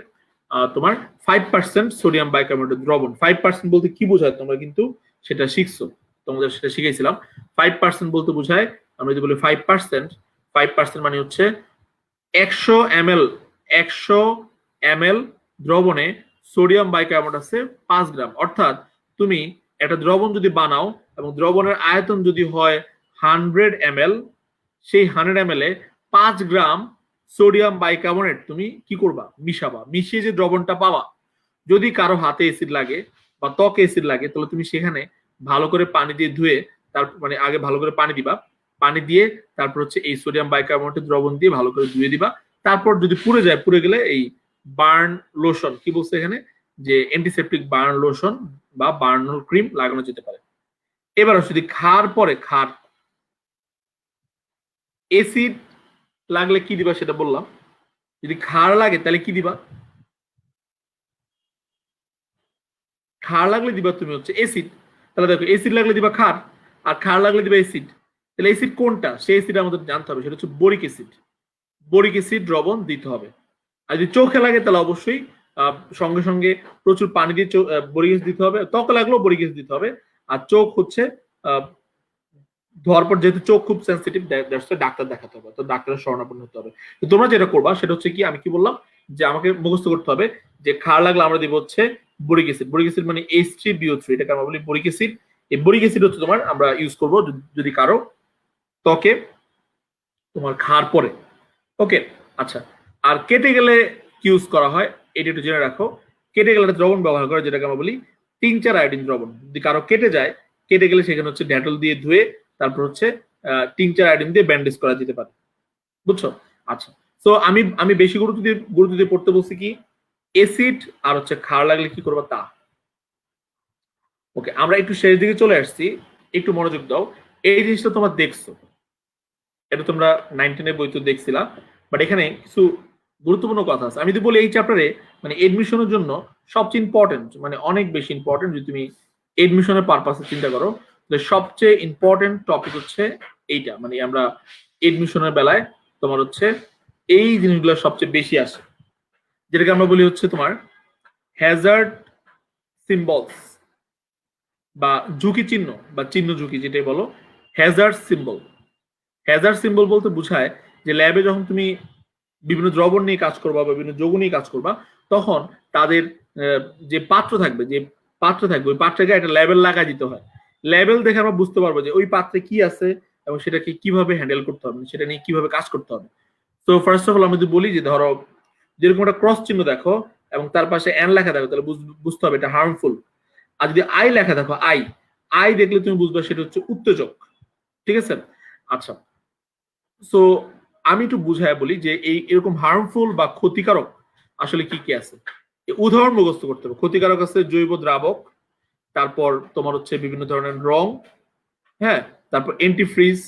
তোমার 5% সোডিয়াম বাইকার্বনেটের দ্রবণ। 5% বলতে কি বোঝায় তোমরা কিন্তু সেটা শিখছো, তোমাদের সেটা শিখাইছিলাম। 5% বলতে বোঝায়, আমরা যদি বলি 5%, 5% মানে হচ্ছে 100 ml 100 ml দ্রবণে সোডিয়াম বাইকার্বনেট আছে 5 গ্রাম। অর্থাৎ তুমি একটা দ্রবণ যদি বানাও এবং দ্রবণের আয়তন যদি হয় 100 ml, সেই 100 ml এ 5 গ্রাম সোডিয়াম বাইকার্বনেট তুমি কি করবা? মিশাবা। মিশিয়ে যে দ্রবণটা পাবা, যদি কারো হাতে অ্যাসিড লাগে বা ত্বকে অ্যাসিড লাগে তাহলে তুমি সেখানে ভালো করে পানি দিয়ে ধুয়ে, তারপর মানে আগে ভালো করে পানি দিবা, পানি দিয়ে তারপর হচ্ছে এই সোডিয়াম বাইকার্বনেটের দ্রবণ দিয়ে ভালো করে ধুয়ে দিবা। তারপর যদি পুড়ে যায়, পুড়ে গেলে এই বার্ন লোশন, কি বলছে এখানে, যে অ্যান্টিসেপটিক বার্ন লোশন বা বার্ন ক্রিম লাগানো যেতে পারে। এবার যদি খাওয়ার পরে অ্যাসিড লাগলে কি দিবা সেটা বললাম। যদি খার লাগে তাহলে কি দিবা? খার লাগলে দিবা তুমি হচ্ছে অ্যাসিড। তাহলে দেখো, অ্যাসিড লাগলে দিবা খার, আর খার লাগলে দিবা অ্যাসিড। তাহলে অ্যাসিড কোনটা? সেই অ্যাসিড আমাদের জানতে হবে, সেটা হচ্ছে বোরিক অ্যাসিড। বোরিক অ্যাসিড দ্রবণ দিতে হবে। আর যদি চোখে লাগে তাহলে অবশ্যই সঙ্গে সঙ্গে প্রচুর পানি দিয়ে বোরিক অ্যাসিড দিতে হবে। ত্বকে লাগলেও বোরিক অ্যাসিড দিতে হবে। আর চোখ হচ্ছে ধোয়ার পর, যেহেতু চোখ খুব সেন্সিটিভ, ডাক্তার দেখাতে হবে, তো ডাক্তারের শরণাপন্ন হতে হবে। তো তোমরা যেটা করবা সেটা হচ্ছে কি, আমি কি বললাম যে আমাকে মুখস্থ করতে হবে যে খার লাগলে আমরা দিব হচ্ছে বোরিক অ্যাসিড। বোরিক অ্যাসিড মানে H3BO3, এটাকে আমরা বলি বোরিক অ্যাসিড। এই বোরিক অ্যাসিড হচ্ছে তোমার আমরা ইউজ করব যদি কারো ত্বকে তোমার খার পড়ে। ওকে, আচ্ছা। আর কেটে গেলে কি ইউজ করা হয় এটা একটু জেনে রাখো। কেটে গেলে একটা দ্রবণ ব্যবহার করে, যেটাকে আমরা বলি টিংচার আয়োডিন দ্রবণ। যদি কারো কেটে যায়, কেটে গেলে সেখানে হচ্ছে ডেটল দিয়ে ধুয়ে তারপর হচ্ছে টিংচার আয়োডিন দিয়ে ব্যান্ডেজ করা যেতে পারে। বুঝছো? আচ্ছা। তো আমি বেশি গুরুত্ব দিয়ে পড়তে বলছি কি, অ্যাসিড আর হচ্ছে খার লাগলে কি করবা তা। ওকে, আমরা একটু শেষ দিকে চলে আসছি, একটু মনোযোগ দাও। এই জিনিসটা তোমরা দেখছো, এটা তোমরা 19 বইতে দেখছিলা, বাট এখানে কিছু গুরুত্বপূর্ণ কথা আছে। আমি যদি বলি এই চ্যাপ্টারে মানে এডমিশনের জন্য সবচেয়ে ইম্পর্টেন্ট, মানে অনেক বেশি ইম্পর্টেন্ট, যদি তুমি এডমিশনের পারপাসে চিন্তা করো, তাহলে সবচেয়ে ইম্পর্টেন্ট টপিক হচ্ছে এইটা। মানে আমরা এডমিশনের বেলায় তোমার হচ্ছে এই জিনিসগুলো সবচেয়ে বেশি আসে, যেটাকে আমরা বলি হচ্ছে তোমার হ্যাজার্ড সিম্বলস বা ঝুঁকি চিহ্ন বা চিহ্ন ঝুঁকি, যেটাই বলো হ্যাজার্ড সিম্বল। হ্যাজার্ড সিম্বল বলতে বোঝায় যে ল্যাবে যখন তুমি বিভিন্ন দ্রবণ নিয়ে কাজ করবা বা বিভিন্ন যৌগ নিয়ে কাজ করবা, তখন তাদের যে পাত্র থাকবে ওই পাত্রের গায়ে একটা লেবেল লাগা দিতে হয়। লেবেল দেখে আমরা বুঝতে পারবো যে ওই পাত্রে কি আছে এবং সেটাকে কিভাবে হ্যান্ডেল করতে হবে, সেটা নিয়ে কিভাবে কাজ করতে হবে। তো ফার্স্ট অফ অল আমি যদি বলি যে ধরো যেরকম একটা ক্রস চিহ্ন দেখো এবং তার পাশে এন লেখা দেখো, তাহলে বুঝতে হবে এটা হার্মফুল। আর যদি আই লেখা দেখো, আই আই দেখলে তুমি বুঝবে সেটা হচ্ছে উত্তেজক। ঠিক আছে? আচ্ছা, সো আমি একটু বুঝায় বলি যে এই এরকম হার্মফুল বা ক্ষতিকারক আসলে কি কি আছে। উদাহরণ মুখস্থ করতে হবে। ক্ষতিকারক আছে জৈব দ্রাবক, তারপর তোমার হচ্ছে বিভিন্ন ধরনের রং, হ্যাঁ, তারপর অ্যান্টিফ্রিজ,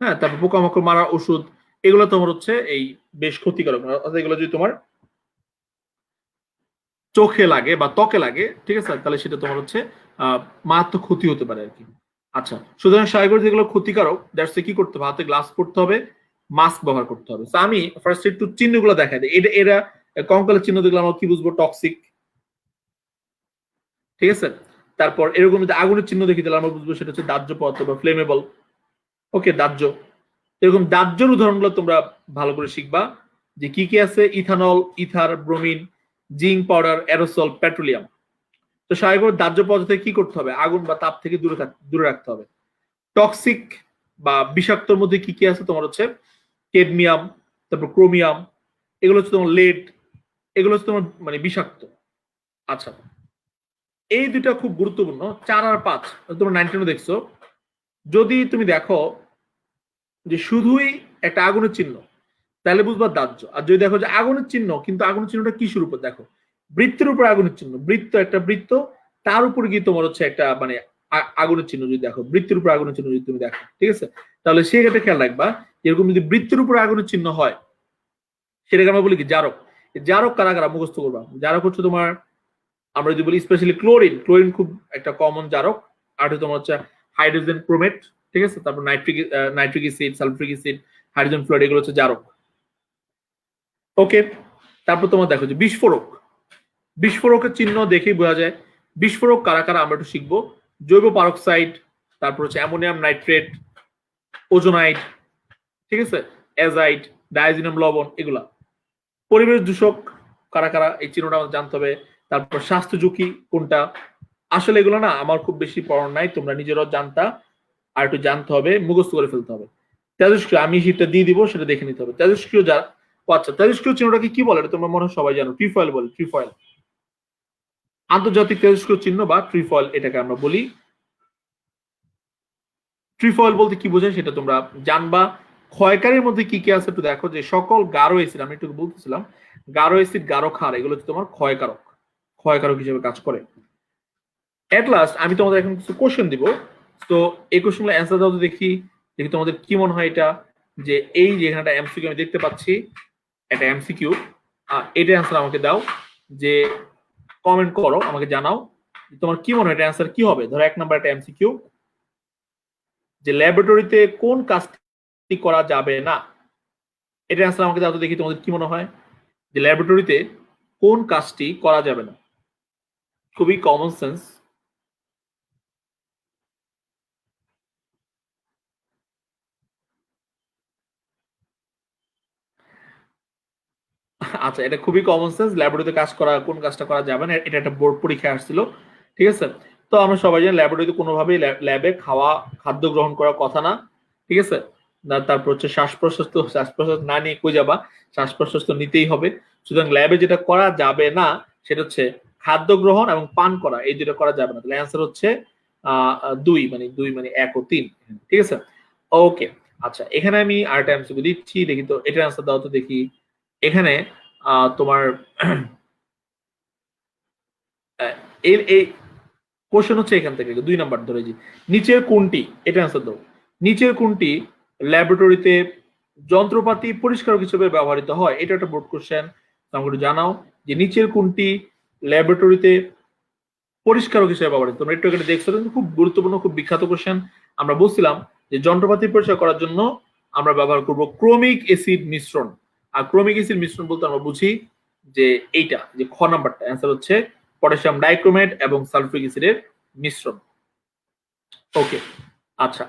হ্যাঁ, তারপর পোকামাকড় মারা ওষুধ। এগুলো তোমার হচ্ছে এই বেশ ক্ষতিকারক। এগুলো যদি তোমার চোখে লাগে বা ত্বকে লাগে, ঠিক আছে, তাহলে সেটা তোমার হচ্ছে মারাত্মক ক্ষতি হতে পারে আর কি। আচ্ছা, সুতরাং স্বাভাবিক যেগুলো ক্ষতিকারক, দ্যাটস কি করতে হবে, হাতে গ্লাভস পরতে হবে, মাস্ক ব্যবহার করতে হবে। তো আমি ফার্স্ট একটু চিহ্নগুলো দেখাই দিই। এরা কঙ্কালের চিহ্ন দেখলে আমরা কি বুঝবো? টক্সিক। ঠিক আছে? তারপর এরকম যদি আগুনের চিহ্ন দেখি তাহলে আমরা বুঝবো সেটা হচ্ছে দাহ্য পদার্থ বা ফ্লেমেবল। ওকে, দাহ্য। এরকম দাহ্যর উদাহরণগুলো তোমরা ভালো করে শিখবা যে কি কি আছে: ethanol, ether, bromine, zinc powder, aerosol, petroleum. তো স্বাভাবিকভাবে দাহ্য পদার্থ থেকে কি করতে হবে? আগুন বা তাপ থেকে দূরে রাখতে হবে। টক্সিক বা বিষাক্তর মধ্যে কি কি আছে? তোমার হচ্ছে কেডমিয়াম, তারপর ক্রোমিয়াম, এগুলো হচ্ছে তোমার লেড, এগুলো হচ্ছে তোমার মানে বিষাক্ত। আচ্ছা, এই দুইটা খুব গুরুত্বপূর্ণ, 4 আর 5 তোমরা 19 দেখছো। যদি তুমি দেখো যে শুধুই একটা আগুনের চিহ্ন, তাহলে বুঝবা দাহ্য। আর যদি দেখো যে আগুনের চিহ্ন, কিন্তু আগুনের চিহ্নটা কিসের উপর দেখো, বৃত্তের উপর আগুনের চিহ্ন, বৃত্ত একটা বৃত্ত, তার উপর গিয়ে তোমার হচ্ছে একটা মানে আগুনের চিহ্ন যদি দেখো, বৃত্তের উপর আগুনের চিহ্ন যদি তুমি দেখো, ঠিক আছে, তাহলে সেক্ষেত্রে খেয়াল রাখবা এরকম যদি বৃত্তের উপর আগুনের চিহ্ন হয়, সেটাকে আমরা বলি কি জারক। জারক কারা কারা মুখস্থ করবা? জারক হচ্ছে তোমার, আমরা যদি বলি স্পেশালি ক্লোরিন, ক্লোরিন খুব একটা কমন জারক। আর তোমার হচ্ছে হাইড্রোজেন ক্রোমেট, ঠিক আছে, তারপর nitric acid, sulphuric acid, hydrogen fluoride, এগুলো হচ্ছে জারক। ওকে, তারপর তোমার দেখো যে বিস্ফোরক, বিস্ফোরকের চিহ্ন দেখেই বোঝা যায় বিস্ফোরক কারা কারা, আমরা একটু শিখবো। জৈব পারক্সাইড, তারপর হচ্ছে অ্যামোনিয়াম নাইট্রেট, ওজোনাইড, ঠিক আছে, অ্যাজাইড, ডায়াজিনাম লবণ, এগুলা। পরিবেশ দূষক কারা কারা, এই চিহ্নটা আমাদের জানতে হবে। তারপর স্বাস্থ্য ঝুঁকি কোনটা, আসলে এগুলো না আমার খুব বেশি পড়ার নাই, তোমরা নিজেরাও জানতা, আর একটু জানতে হবে, মুখস্থ করে ফেলতে হবে। তেজস্ক্রিয় আমি সেটা দিয়ে দিব, সেটা দেখে নিতে হবে। তেজস্ক্রিয় যা, আচ্ছা তেজস্ক্রিয় চিহ্নটাকে কি বলে, তোমরা মনে হয় সবাই জানো, ট্রিফয়েল বলে, ট্রিফয়েল, আন্তর্জাতিক তেজস্ক্রিয় চিহ্ন বা ট্রিফয়েল এটাকে আমরা বলি। ট্রিফয়েল বলতে কি বোঝায় সেটা তোমরা জানবা। ক্ষয়কারীর মধ্যে কি কি আছে একটু দেখো, যে সকল গাঢ় অ্যাসিড, আমি একটু বলতেছিলাম, গাঢ় অ্যাসিড, গাঢ় ক্ষার, এগুলো হচ্ছে তোমার ক্ষয়কারক, ক্ষয়কারক হিসেবে কাজ করে। এট লাস্ট আমি তোমাদের এখন কিছু কোশ্চেন দিব, তো এই কোশ্চেনগুলো অ্যান্সার দাও তো দেখি, দেখি তোমাদের কি মনে হয় এটা, যে এই যে এখানে একটা এমসিকিউ আমি দেখতে পাচ্ছি, একটা এমসিকিউ, এটা অ্যান্সার আমাকে দাও, যে কমেন্ট করো, আমাকে জানাও তোমার কি মনে হয় এটা অ্যান্সার কি হবে। ধরো 1 নাম্বার একটা এমসিকিউ, যে ল্যাবরেটরিতে কোন কাজটি করা যাবে না, এটা অ্যান্সার আমাকে দাও তো দেখি তোমাদের কি মনে হয়, যে ল্যাবরেটরিতে কোন কাজটি করা যাবে না। খুবই কমন সেন্স। আচ্ছা, এটা খুবই কমন সেন্স, ল্যাবরেটরিতে কাজ করা, কোন কাজটা করা যাবে না, এটা একটা বোর্ড পরীক্ষা আসছিল, ঠিক আছে। তো আমরা সবাই জানি ল্যাবরেটরিতে কোনোভাবেই ল্যাবে খাওয়া, খাদ্য গ্রহণ করার কথা না, ঠিক আছে। তারপর হচ্ছে শ্বাস প্রশ্বাস, তো শ্বাস প্রশ্বাস না নিয়ে কই যাবা, শ্বাস প্রশ্বাস তো নিতেই হবে। সুতরাং ল্যাবে যেটা করা যাবে না সেটা হচ্ছে খাদ্য গ্রহণ এবং পান করা, এই দুটো করা যাবে না। তাহলে অ্যান্সার হচ্ছে 2 মানে 1 ও 3, ঠিক আছে। ওকে, আচ্ছা এখানে আমি আরেকটা এমসিকিউ দিচ্ছি, দেখি তো এটার অ্যান্সার দাও তো দেখি। এখানে তোমার এই কোশ্চেন হচ্ছে এখান থেকে 2 নাম্বার ধরেছি, নিচের কোনটি, এটা অ্যান্সার দাও, নিচের কোনটি ল্যাবরেটরিতে যন্ত্রপাতি পরিষ্কারক হিসেবে ব্যবহৃত হয়, এটা একটা বোর্ড কোশ্চেন, আমাকে একটু জানাও যে নিচের কোনটি ল্যাবরেটরিতে পরিষ্কারক হিসেবে ব্যবহৃত। তোমরা একটু এখানে দেখছো, খুব গুরুত্বপূর্ণ, খুব বিখ্যাত কোশ্চেন। আমরা বলছিলাম যে যন্ত্রপাতি পরিষ্কার করার জন্য আমরা ব্যবহার করব ক্রোমিক অ্যাসিড মিশ্রণ। আর ক্রোমিক অ্যাসিড মিশ্রণ বলতে আমরা বুঝি যে এইটা, যে খ নাম্বারটা অ্যান্সার হচ্ছে পটাশিয়াম ডাইক্রোমেট এবং সালফ্রিক অ্যাসিডের মিশ্রণ। ওকে, আচ্ছা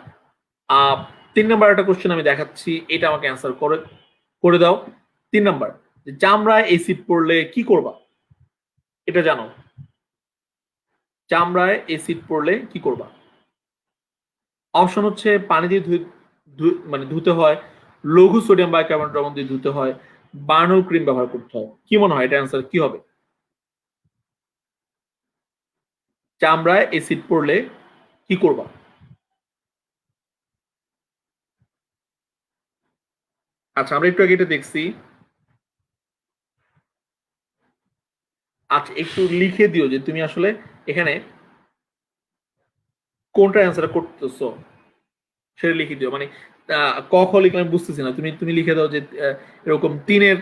3 নাম্বার একটা কোশ্চেন আমি দেখাচ্ছি, এটা আমাকে অ্যান্সার করে করে দাও। 3 নাম্বার, যে চামড়ায় অ্যাসিড পড়লে কি করবা, এটা জানো, চামড়ায় অ্যাসিড পড়লে কি করবা। অপশন হচ্ছে পানি দিয়ে মানে ধুতে হয়, লঘু সোডিয়াম বাইকার্বনেট দ্রবণ দিয়ে ধুতে হয়, বার্নল ক্রিম ব্যবহার করতে হয়। কি মনে হয় এটা অ্যান্সার কি হবে? চামড়ায় অ্যাসিড পড়লে কি করবা? আচ্ছা আমরা একটু আগে এটা দেখছি। আচ্ছা একটু লিখে দিও যে তুমি আসলে এখানে কোনটা অ্যান্সার করতেছো, সেটা লিখে দিও। মানে ক খ লিখলে আমি বুঝতেছি না, তুমি তুমি লিখে দাও যে এরকম তিনের,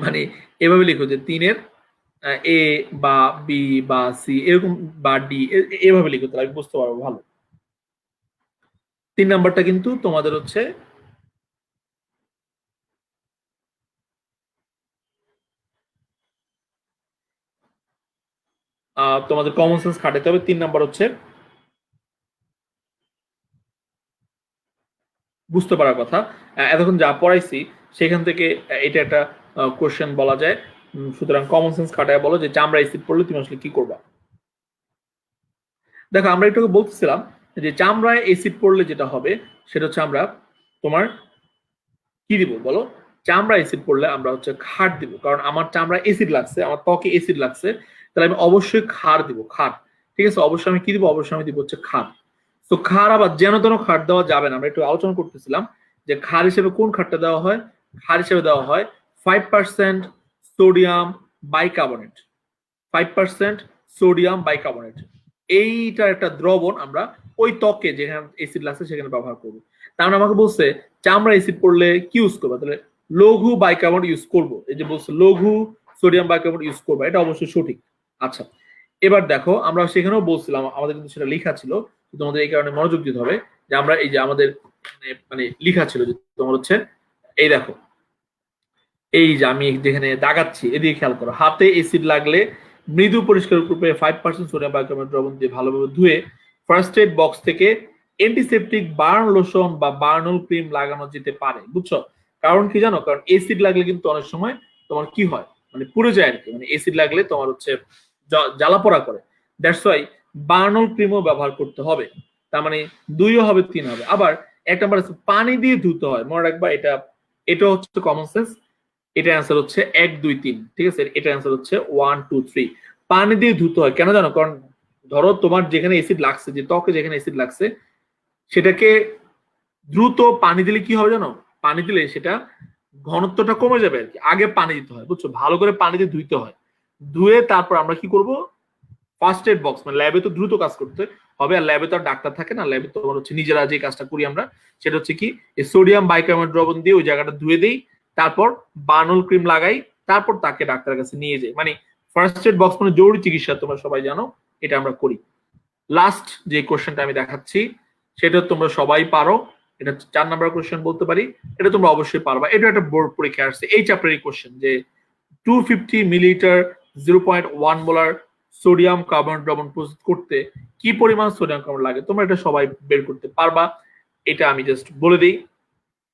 মানে এভাবে লিখো যে তিনের এ বা বি বা সি এরকম, বা ডি, এভাবে লিখো, তাহলে আমি বুঝতে পারবো ভালো। 3 নাম্বারটা কিন্তু তোমাদের হচ্ছে তোমাদের কমন সেন্স খাটাতে হবে। 3 নাম্বার হচ্ছে বুঝতে পারার কথা। এতক্ষণ যা পড়াইছি সেখান থেকে এটা একটা কোশ্চেন বলা যায়। সুতরাং কমন সেন্স খাটায় বলো যে চামড়া অ্যাসিড পড়লে তুমি আসলে কি করবা। দেখো আমরা একটু বলতেছিলাম যে চামড়ায় অ্যাসিড পড়লে যেটা হবে সেটা হচ্ছে আমরা তোমার কি দিব বলো, চামড়া অ্যাসিড পড়লে আমরা হচ্ছে ক্ষার দিব, কারণ আমার চামড়া অ্যাসিড লাগছে, আমার ত্বকে অ্যাসিড লাগছে, তাহলে আমি অবশ্যই ক্ষার দিব, ক্ষার। ঠিক আছে, অবশ্যই আমি কি দিব, অবশ্যই আমি দিব হচ্ছে ক্ষার। তো ক্ষার আবার যেন তেন ক্ষার দেওয়া যাবে না, আমরা একটু আলোচনা করতেছিলাম যে ক্ষার হিসেবে কোন ক্ষারটা দেওয়া হয়। ক্ষার হিসেবে দেওয়া হয় 5% সোডিয়াম বাইকার্বনেট, 5% সোডিয়াম বাইকার্বনেট। এইটার একটা দ্রবণ আমরা ওই ত্বকে যেখানে অ্যাসিড লাগছে সেখানে ব্যবহার করবো। তার মানে আমাকে বলছে চামড়া অ্যাসিড পড়লে কি ইউজ করবো, তাহলে লঘু বাইকার্বনেট ইউজ করবো। এই যে বলছে লঘু সোডিয়াম বাইকার্বনেট ইউজ করবো, এটা অবশ্যই সঠিক। আচ্ছা, এবার দেখো আমরা সেখানেও বলছিলাম, আমাদের কিন্তু সেটা লেখা ছিল, তোমাদের এই কারণে মনোযোগ দিতে হবে যে আমরা এই যে আমাদের মানে লেখা ছিল যে তোমার হচ্ছে এই দেখো, এই যে আমি যেখানে দাগাচ্ছি এদিকে খেয়াল করো, হাতে অ্যাসিড লাগলে মৃদু পরিষ্কার রূপে 5% সোডিয়াম বাইকার্বনেট দ্রবণ দিয়ে ভালোভাবে ধুয়ে ফার্স্ট এড বক্স থেকে অ্যান্টিসেপটিক বার্ন লোশন বা বার্নল ক্রিম লাগানো যেতে পারে। বুঝছো, কারণ কি জানো, কারণ অ্যাসিড লাগলে কিন্তু অনেক সময় তোমার কি হয়, মানে পুড়ে যায় আর কি, মানে অ্যাসিড লাগলে তোমার হচ্ছে জ্বালা পোড়া করে। দ্যাটস ওয়াই বার্নল ক্রিমও ব্যবহার করতে হবে। তার মানে 2ও হবে 3 হবে। আবার এক নাম্বার আছে পানি দিয়ে ধুতে হয়, মনে রাখবা এটা, এটা হচ্ছে কমন সেন্স। এটা অ্যান্সার হচ্ছে 1 2 3, ঠিক আছে, এটা অ্যান্সার হচ্ছে 1 2 3। পানি দিয়ে ধুতে হয় কেন জানো, কারণ ধরো তোমার যেখানে অ্যাসিড লাগছে, যে ত্বকে যেখানে অ্যাসিড লাগছে সেটাকে দ্রুত পানি দিলে কি হবে জানো, পানি দিলে সেটা ঘনত্বটা কমে যাবে আর কি। আগে পানি দিতে হয়, বুঝছো, ভালো করে পানি দিয়ে ধুইতে হয়। ধুয়ে তারপর আমরা কি করব, ফার্স্ট এড বক্স, মানে ল্যাবে তো দ্রুত কাজ করতে হবে, আর ল্যাবে তো আর ডাক্তার থাকে না, ল্যাবে তো হচ্ছে নিজেরা যে কাজটা করি আমরা, সেটা হচ্ছে কি এই সোডিয়াম বাইকার্বনেট দ্রবণ দিয়ে ওই জায়গাটা ধুয়ে দেই, তারপর বার্নল ক্রিম লাগাই, তারপর তাকে ডাক্তারের কাছে নিয়ে যাই। মানে ফার্স্ট এড বক্স মানে জরুরি চিকিৎসা, তোমরা সবাই জানো, এটা আমরা করি। লাস্ট যে কোশ্চেনটা আমি দেখাচ্ছি সেটা তোমরা সবাই পারো, এটা 4 নাম্বার কোশ্চেন বলতে পারি, এটা তোমরা অবশ্যই পারবা। এটা একটা বোর্ড পরীক্ষা আসছে এই চ্যাপ্টারের কোশ্চেন, যে 250 মিলিলিটার 0.1 মোলার সোডিয়াম কার্বনেট দ্রবণ প্রস্তুত করতে কি পরিমাণ সোডিয়াম কার্বনেট লাগে, তোমরা এটা সবাই বের করতে পারবা। এটা আমি জাস্ট বলে দিই,